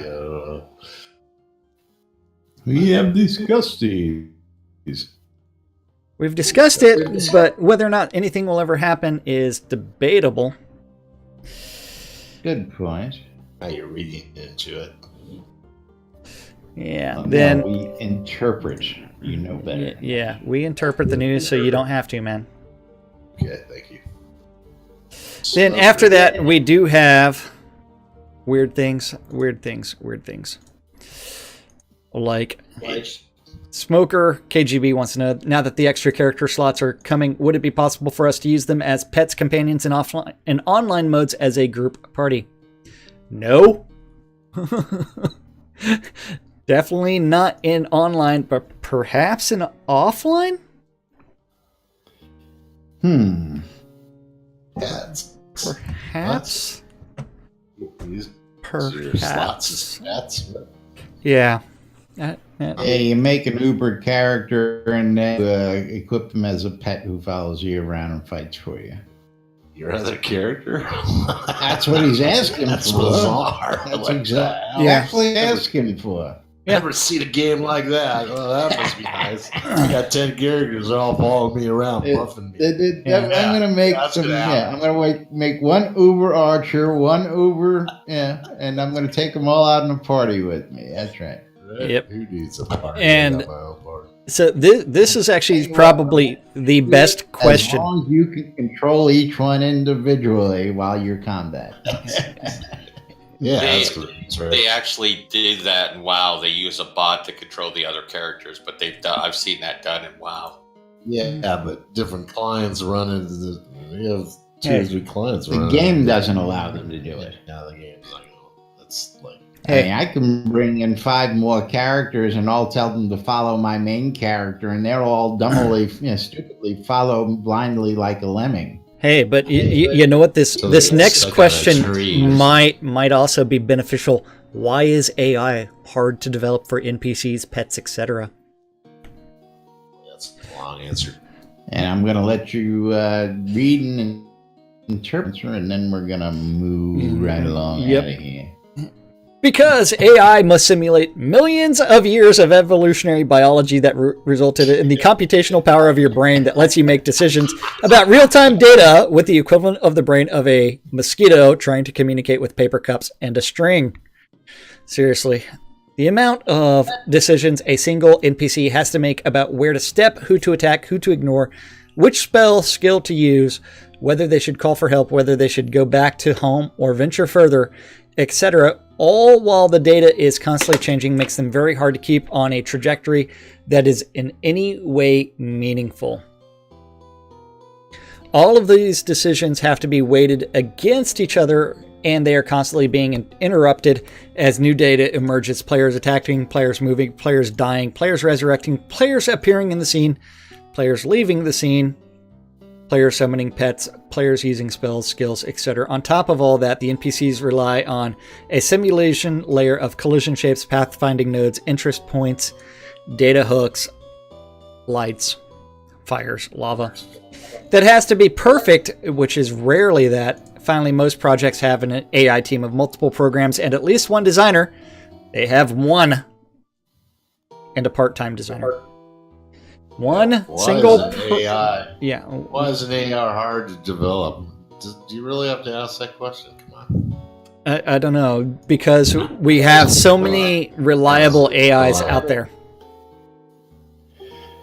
Speaker 2: We have discussed these.
Speaker 3: We've discussed it, but whether or not anything will ever happen is debatable.
Speaker 2: Good point.
Speaker 1: Now you're reading into it.
Speaker 3: Yeah.
Speaker 2: Well,
Speaker 3: then
Speaker 2: now we interpret. You know better.
Speaker 3: Yeah, we interpret the news so you don't have to, man.
Speaker 1: Okay, thank you.
Speaker 3: Then after that, we do have weird things. Like Smoker KGB wants to know, now that the extra character slots are coming, would it be possible for us to use them as pets, companions, and offline and online modes as a group party? No. Definitely not in online, but perhaps in offline?
Speaker 1: Pets.
Speaker 3: Perhaps.
Speaker 1: Perhaps. Stats.
Speaker 3: Yeah.
Speaker 2: Yeah, you make an Uber character and then equip him as a pet who follows you around and fights for you.
Speaker 1: Your other character?
Speaker 2: That's what he's asking
Speaker 1: That's
Speaker 2: for.
Speaker 1: bizarre.
Speaker 2: That's
Speaker 1: Like
Speaker 2: exactly
Speaker 3: Yeah.
Speaker 2: actually asking for.
Speaker 1: Never seen a game like that. Oh, that must be nice. I got 10 characters all following me around, buffing me.
Speaker 2: I'm gonna make
Speaker 1: That's
Speaker 2: some.
Speaker 1: gonna
Speaker 2: Yeah, I'm
Speaker 1: happen.
Speaker 2: gonna make one Uber archer, one Uber. Yeah, and I'm gonna take them all out in a party with me. That's right.
Speaker 3: Yep.
Speaker 1: Who needs a party?
Speaker 3: And-
Speaker 1: I got my own party.
Speaker 3: So this is actually probably the best question.
Speaker 2: As long as you can control each one individually while you're combat.
Speaker 1: Yeah,
Speaker 5: They-
Speaker 1: that's great. That's right.
Speaker 5: They actually did that in WoW. They use a bot to control the other characters, but I've seen that done in WoW.
Speaker 1: Yeah, but different clients run into the. We have two
Speaker 2: Hey,
Speaker 1: or three clients.
Speaker 2: The
Speaker 1: running
Speaker 2: game
Speaker 1: into
Speaker 2: doesn't allow them to do it.
Speaker 1: Now the game's not going to It's like,
Speaker 2: Hey, I can bring in 5 more characters and I'll tell them to follow my main character, and they'll all dumbly, stupidly follow blindly like a lemming.
Speaker 3: Hey, but you know what? This next
Speaker 1: stuck on a
Speaker 3: question
Speaker 1: tree.
Speaker 3: might also be beneficial. Why is AI hard to develop for NPCs, pets, etc.?
Speaker 1: that's a long answer.
Speaker 2: And I'm going to let you read and interpret, and then we're going to move right along
Speaker 3: Yep.
Speaker 2: out of here.
Speaker 3: Because AI must simulate millions of years of evolutionary biology that resulted in the computational power of your brain that lets you make decisions about real-time data with the equivalent of the brain of a mosquito trying to communicate with paper cups and a string. Seriously. The amount of decisions a single NPC has to make about where to step, who to attack, who to ignore, which skill to use, whether they should call for help, whether they should go back to home or venture further, etc., all while the data is constantly changing, makes them very hard to keep on a trajectory that is in any way meaningful. All of these decisions have to be weighted against each other, and they are constantly being interrupted as new data emerges. Players attacking, players moving, players dying, players resurrecting, players appearing in the scene, players leaving the scene, players summoning pets, players using spells, skills, etc. On top of all that, the NPCs rely on a simulation layer of collision shapes, pathfinding nodes, interest points, data hooks, lights, fires, lava. That has to be perfect, which is rarely that. Finally, most projects have an AI team of multiple programs and at least one designer. They have one and a part-time designer. One
Speaker 1: Why
Speaker 3: single...
Speaker 1: is an AI?
Speaker 3: Yeah.
Speaker 1: Why is an AI hard to develop? Do you really have to ask that question? Come on.
Speaker 3: I don't know, because we have so many reliable AIs out there.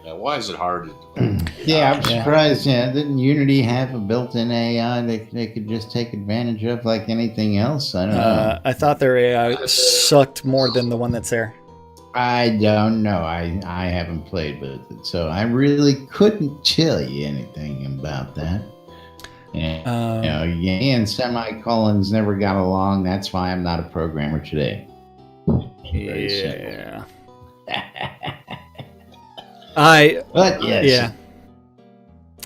Speaker 1: Yeah, why is it hard to develop?
Speaker 2: Yeah, I'm surprised. Didn't Unity have a built-in AI that they could just take advantage of like anything else? I don't know.
Speaker 3: I thought their AI sucked more than the one that's there.
Speaker 2: I don't know. I haven't played with it, so I really couldn't tell you anything about that. And, Ye and semicolons never got along. That's why I'm not a programmer today. Very simple. But yes,
Speaker 3: yeah.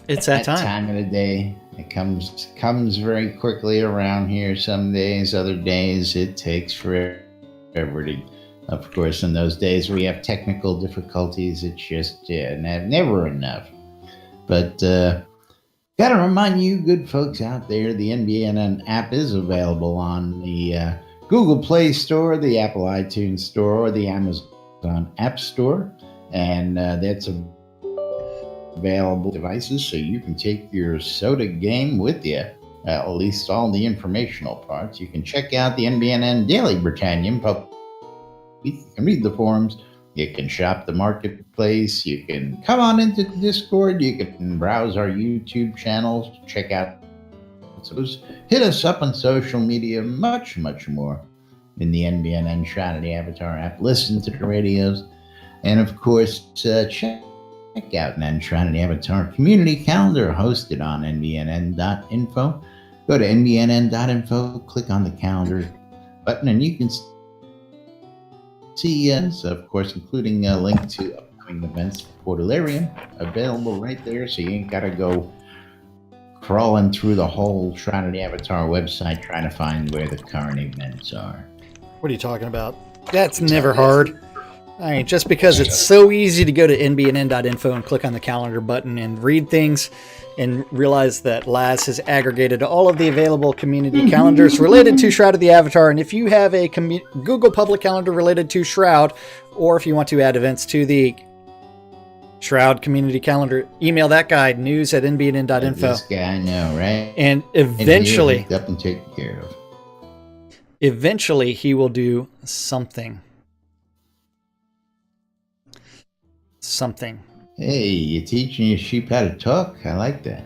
Speaker 3: It's that time.
Speaker 2: Time of the day. It comes very quickly around here. Some days, other days, it takes forever to. Of course, in those days we have technical difficulties. It's just never enough. But got to remind you, good folks out there, the NBNN app is available on the Google Play Store, the Apple iTunes Store, or the Amazon App Store, and that's available devices, so you can take your soda game with you. At least all the informational parts. You can check out the NBNN Daily Britannian Pub. You can read the forums, you can shop the marketplace, you can come on into the Discord, you can browse our YouTube channels, check out those, hit us up on social media, much, much more in the NBNN Shroud Avatar app, listen to the radios, and of course, check out an Shroud Avatar community calendar hosted on nbnn.info. Go to nbnn.info, click on the calendar button, and you can see, of course, including a link to upcoming events for Portalarium, available right there, so you ain't got to go crawling through the whole Shroud Avatar website trying to find where the current events are.
Speaker 3: What are you talking about? That's never hard. I mean, just because it's so easy to go to nbnn.info and click on the calendar button and read things and realize that Laz has aggregated all of the available community calendars related to Shroud of the Avatar. And if you have a Google public calendar related to Shroud, or if you want to add events to the Shroud community calendar, email that guy, news@nbnn.info.
Speaker 2: This guy, I know, right?
Speaker 3: And eventually,
Speaker 2: up and taken care of.
Speaker 3: Eventually, he will do something. Something.
Speaker 2: Hey, you're teaching your sheep how to talk? I like that.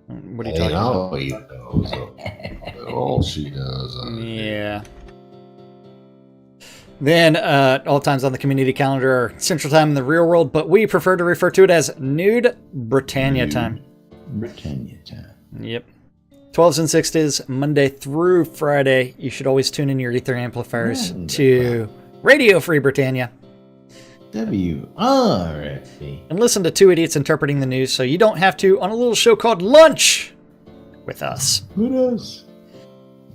Speaker 3: What are you talking about?
Speaker 1: He knows. All she does.
Speaker 3: Yeah. Then, all times on the community calendar are Central Time in the real world, but we prefer to refer to it as Nude Britannia Time.
Speaker 2: Britannia Time.
Speaker 3: Yep. 12s and 60s, Monday through Friday. You should always tune in your ether amplifiers to Radio Free Britannia.
Speaker 2: WRFB.
Speaker 3: And listen to two idiots interpreting the news so you don't have to on a little show called Lunch with us.
Speaker 2: With us.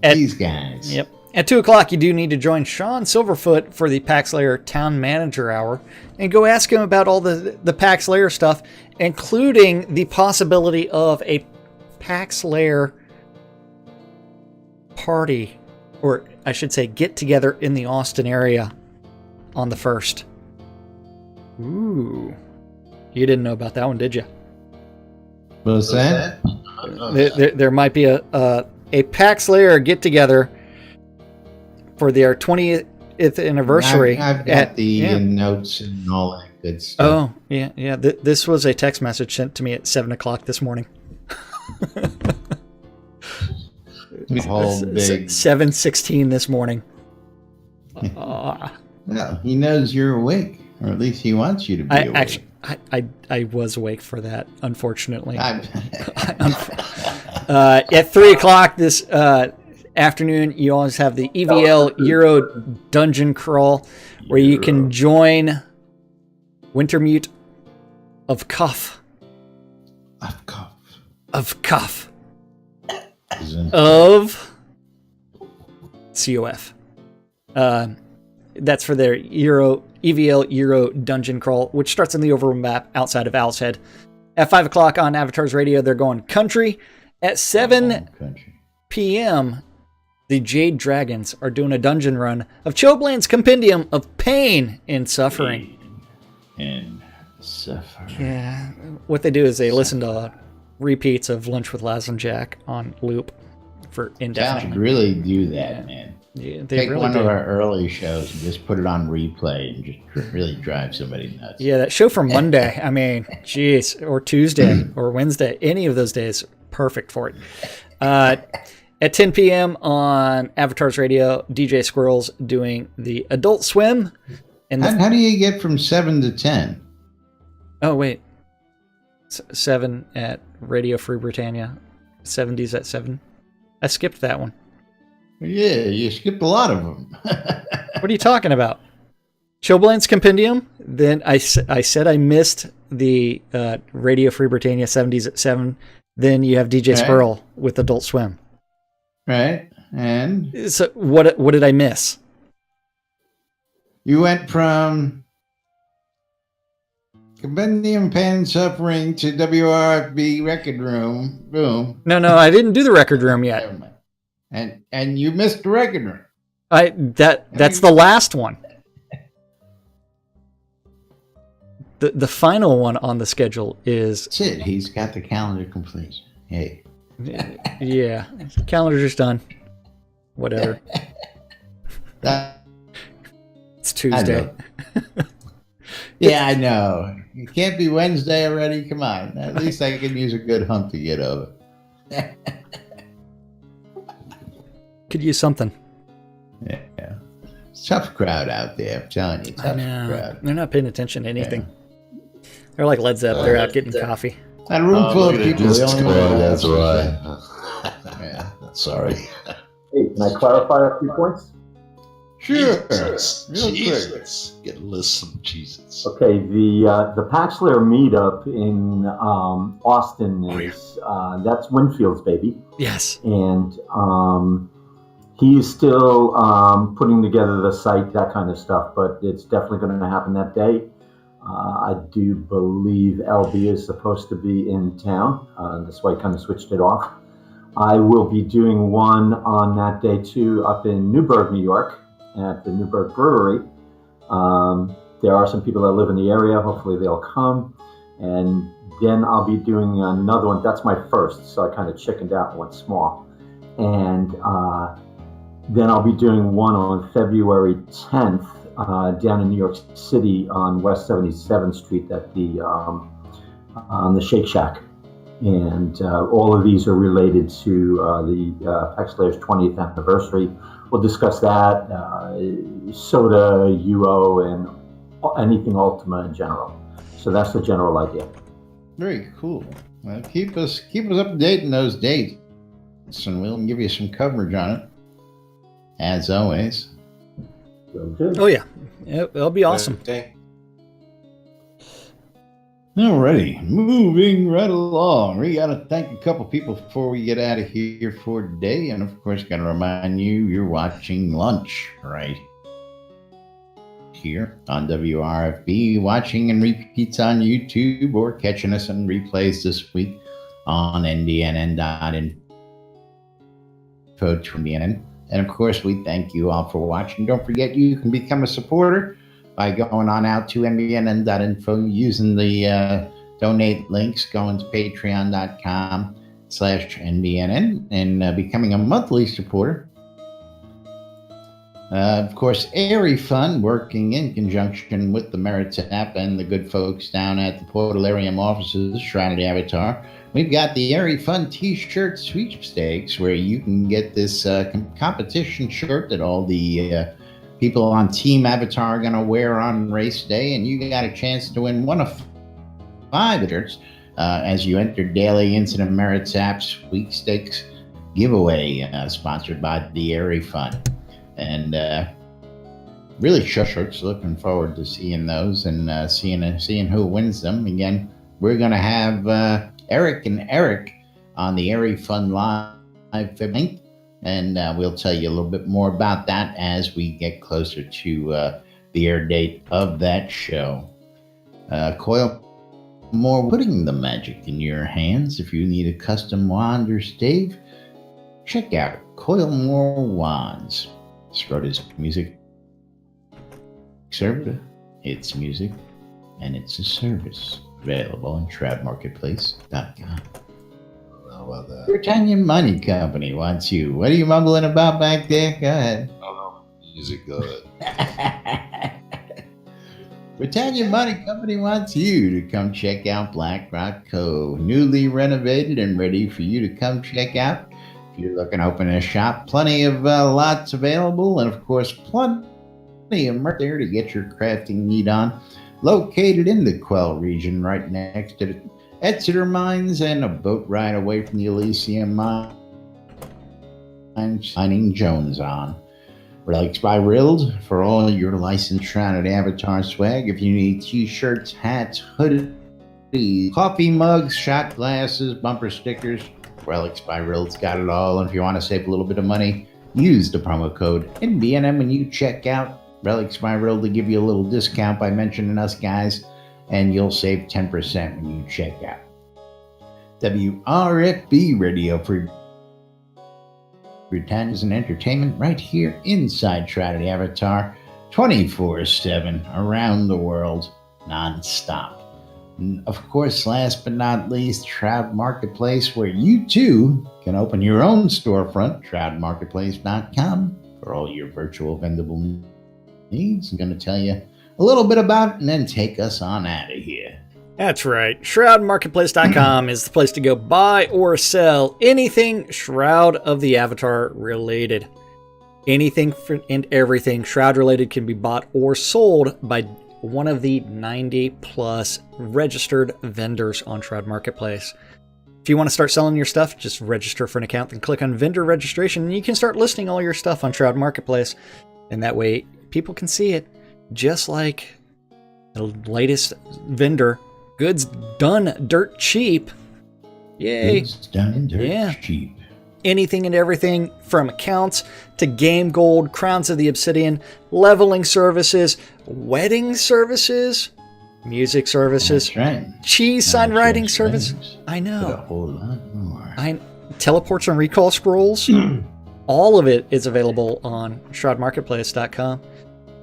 Speaker 2: These guys.
Speaker 3: Yep. At 2 o'clock, you do need to join Sean Silverfoot for the Paxlayer Town Manager Hour and go ask him about all the Paxlayer stuff, including the possibility of a Paxlayer party, or I should say get together in the Austin area on the 1st. Ooh. You didn't know about that one, did you?
Speaker 2: What's that?
Speaker 3: There might be a Paxlayer get together for their 20th anniversary.
Speaker 2: I've got the notes and all that good stuff.
Speaker 3: Oh, yeah. This was a text message sent to me at 7 o'clock this morning.
Speaker 2: Whole big
Speaker 3: 7:16 this morning.
Speaker 2: Well, he knows you're awake, or at least he wants you to be awake.
Speaker 3: Actually, I was awake for that, unfortunately. At 3 o'clock this afternoon, you always have the EVL Euro Dungeon Crawl, where you can join Wintermute of Cuff. Of Cuff. Of COF. That's for their EVL Euro Dungeon Crawl, which starts in the overworld map outside of Owl's Head. At 5 o'clock on Avatar's Radio, they're going country. At 7 p.m., the Jade Dragons are doing a dungeon run of Choblan's Compendium of Pain and Suffering. Yeah. What they do is they listen to repeats of Lunch with Laz and Jack on loop for indefinite.
Speaker 2: Should really do that, man.
Speaker 3: Yeah, they
Speaker 2: Take
Speaker 3: really
Speaker 2: one
Speaker 3: do.
Speaker 2: of our early shows and just put it on replay and just really drive somebody nuts.
Speaker 3: Yeah, that show from Monday, I mean, geez, or Tuesday or Wednesday, any of those days, perfect for it. At 10 p.m. on Avatar's Radio, DJ Squirrel's doing the Adult Swim. And
Speaker 2: How do you get from 7 to 10?
Speaker 3: Oh, wait. 7 at Radio Free Britannia. 70s at 7. I skipped that one.
Speaker 2: Yeah, you skipped a lot of them.
Speaker 3: What are you talking about? Choblan's Compendium. Then I said I missed the Radio Free Britannia 70s at 7. Then you have DJ Squirrel with Adult Swim.
Speaker 2: Right. And?
Speaker 3: So what did I miss?
Speaker 2: You went from Compendium Pain Suffering to WRFB Record Room. Boom.
Speaker 3: No, I didn't do the record room yet.
Speaker 2: And you missed the record room.
Speaker 3: That's the last one. The final one on the schedule is...
Speaker 2: That's it. He's got the calendar complete. Hey.
Speaker 3: Yeah. Calendar's just done. Whatever. It's Tuesday.
Speaker 2: Yeah, I know. It can't be Wednesday already. Come on. At least I can use a good hump to get over.
Speaker 3: Could use something.
Speaker 2: Yeah. It's a tough crowd out there. I'm telling you. Tough crowd.
Speaker 3: They're not paying attention to anything. They're like Led Zepp. They're out getting coffee.
Speaker 2: That room full of people.
Speaker 1: That's why.
Speaker 2: Yeah.
Speaker 1: Sorry.
Speaker 6: Hey, can I clarify a few points?
Speaker 2: Sure.
Speaker 1: Jesus. Get listen, Jesus.
Speaker 6: Okay, the Paxlayer meetup in Austin is that's Winfield's baby,
Speaker 3: Yes.
Speaker 6: and he's still putting together the site, that kind of stuff. But it's definitely going to happen that day. I do believe LB is supposed to be in town. That's why I kind of switched it off. I will be doing one on that day too, up in Newburgh, New York, at the Newburgh Brewery. There are some people that live in the area. Hopefully they'll come. And then I'll be doing another one. That's my first, so I kind of chickened out and went small. And then I'll be doing one on February 10th down in New York City on West 77th Street at on the Shake Shack. And all of these are related to the Paxlayer's 20th anniversary. We'll discuss that, soda, UO, and anything Ultima in general. So that's the general idea.
Speaker 2: Very cool. Well, keep us up to date in those dates. and we'll give you some coverage on it, as always.
Speaker 6: Okay.
Speaker 3: Oh yeah, it'll be awesome.
Speaker 5: Okay.
Speaker 2: Alrighty, moving right along. We got to thank a couple people before we get out of here for today. And of course, got to remind you, you're watching Lunch right here on WRFB, watching and repeats on YouTube, or catching us on replays this week on ndnn.info to NDNN. And of course, we thank you all for watching. Don't forget, you can become a supporter by going on out to nbnn.info using the donate links, going to patreon.com/nbnn and becoming a monthly supporter. Of course, Airy Fun, working in conjunction with the Merits app and the good folks down at the Portalarium offices, Shroud Avatar. We've got the Airy Fun t-shirt sweepstakes, where you can get this competition shirt that all the people on Team Avatar are going to wear on race day, and you got a chance to win one of 5 shirts as you enter Daily Incident Merits app sweepstakes giveaway, sponsored by the Airy Fun. And really shirts, looking forward to seeing those and seeing who wins them. Again, we're going to have Eric and Eric on the Airy Fun Live 15th. And we'll tell you a little bit more about that as we get closer to the air date of that show. Coil More, putting the magic in your hands. If you need a custom wand or stave, check out Coil More Wands. Shroud is music service. It's music, and it's a service. Available on shroudmarketplace.com.
Speaker 1: How about that?
Speaker 2: Britannia Money Company wants you. What are you mumbling about back there? Go ahead.
Speaker 1: Oh, music good.
Speaker 2: Britannia Money Company wants you to come check out Black Rock Cove. Newly renovated and ready for you to come check out. If you're looking to open a shop, plenty of lots available, and of course, plenty of merch there to get your crafting need on. Located in the Quell region, right next to the Exeter Mines and a boat ride away from the Elysium Mines, signing Jones on. Relics by Rild for all your licensed Shrouded Avatar swag. If you need t-shirts, hats, hoodies, coffee mugs, shot glasses, bumper stickers, Relics by Rild's got it all. And if you want to save a little bit of money, use the promo code NBNM when you check out. Relics by Rild to give you a little discount by mentioning us guys, and you'll save 10% when you check out. WRFB Radio for Britannia's and entertainment right here inside Shrouded Avatar, 24/7 around the world, non-stop. And of course, last but not least, Shroud Marketplace, where you too can open your own storefront, shroudmarketplace.com, for all your virtual vendable needs. I'm going to tell you a little bit about it and then take us on out of here.
Speaker 3: That's right. ShroudMarketplace.com is the place to go buy or sell anything Shroud of the Avatar related. Anything and everything Shroud related can be bought or sold by one of the 90 plus registered vendors on Shroud Marketplace. If you want to start selling your stuff, just register for an account and click on vendor registration, and you can start listing all your stuff on Shroud Marketplace. And that way people can see it, just like the latest vendor. Goods done dirt cheap. Yay.
Speaker 2: Goods done dirt cheap.
Speaker 3: Anything and everything from accounts to game gold, crowns of the obsidian, leveling services, wedding services, music services,
Speaker 2: That's right.
Speaker 3: cheese sign writing services. I
Speaker 2: A
Speaker 3: know.
Speaker 2: whole lot more.
Speaker 3: Teleports and recall scrolls. All of it is available on shroudmarketplace.com.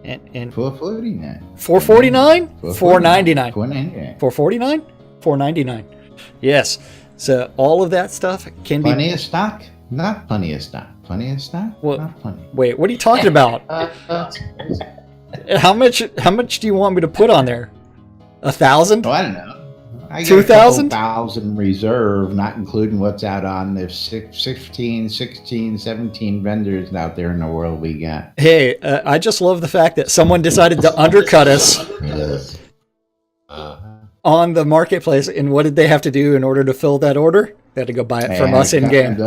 Speaker 3: And
Speaker 2: $4.49.
Speaker 3: $4.49? $4.99.
Speaker 2: $4.99.
Speaker 3: $4.49? $4.99. Yes. So all of that stuff can
Speaker 2: Plenty
Speaker 3: be.
Speaker 2: of stock? Not plenty of stock. Plenty of stock?
Speaker 3: Well,
Speaker 2: Not plenty.
Speaker 3: Wait, what are you talking about? How much do you want me to put on there? 1,000?
Speaker 2: Oh, I don't know. I got
Speaker 3: 2,000?
Speaker 2: 2,000 reserve, not including what's out on the 15, 16, 17 vendors out there in the world we got.
Speaker 3: Hey, I just love the fact that someone decided to undercut us
Speaker 1: Yes.
Speaker 3: on the marketplace. And what did they have to do in order to fill that order? They had to go buy it from us in game.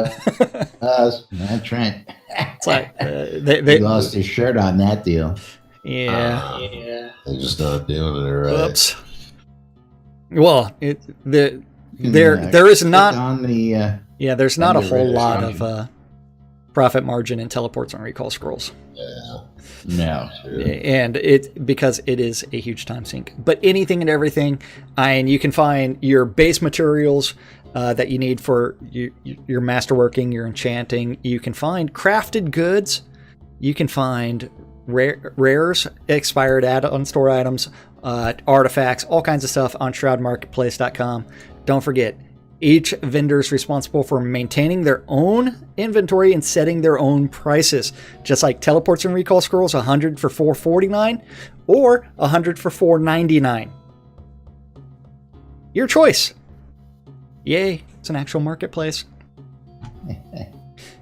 Speaker 2: That's right.
Speaker 3: It's like
Speaker 2: They
Speaker 3: they
Speaker 2: lost his shirt on that deal.
Speaker 3: yeah.
Speaker 1: They're just not doing it right.
Speaker 3: Whoops. Well, there
Speaker 2: Click
Speaker 3: is not
Speaker 2: on the.
Speaker 3: there's not a
Speaker 2: Under
Speaker 3: whole lot
Speaker 2: registration.
Speaker 3: of profit margin in teleports and recall scrolls.
Speaker 1: Yeah.
Speaker 2: No.
Speaker 3: And because it is a huge time sink. But anything and everything, and you can find your base materials that you need for your masterworking, your enchanting. You can find crafted goods. You can find rares, expired add-on store items, artifacts, all kinds of stuff on shroudmarketplace.com. Don't forget, each vendor is responsible for maintaining their own inventory and setting their own prices. Just like teleports and recall scrolls, 100 for $4.49 or 100 for $4.99. Your choice. Yay, it's an actual marketplace.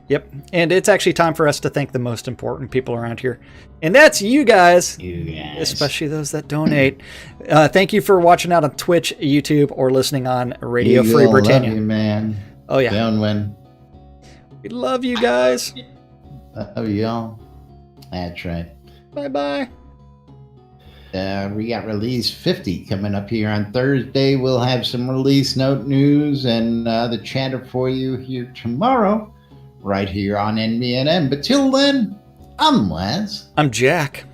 Speaker 3: Yep, and it's actually time for us to thank the most important people around here. And that's you guys. Especially those that donate. Thank you for watching out on Twitch, YouTube, or listening on Radio Free Britannia.
Speaker 2: Love you, man.
Speaker 3: Oh, yeah.
Speaker 2: Don't win.
Speaker 3: We love you guys.
Speaker 2: Love you all. That's right.
Speaker 3: Bye-bye.
Speaker 2: We got release 50 coming up here on Thursday. We'll have some release note news and the chatter for you here tomorrow, right here on NBNM. But till then, I'm Les.
Speaker 3: I'm Jack.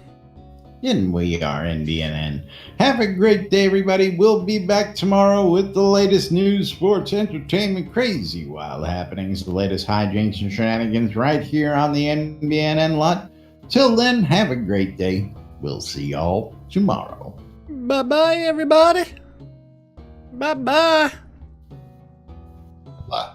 Speaker 2: And we are NBNN. Have a great day, everybody. We'll be back tomorrow with the latest news, sports, entertainment, crazy, wild happenings, the latest hijinks and shenanigans right here on the NBNN lot. Till then, have a great day. We'll see y'all tomorrow.
Speaker 3: Bye-bye, everybody. Bye-bye.
Speaker 1: Bye.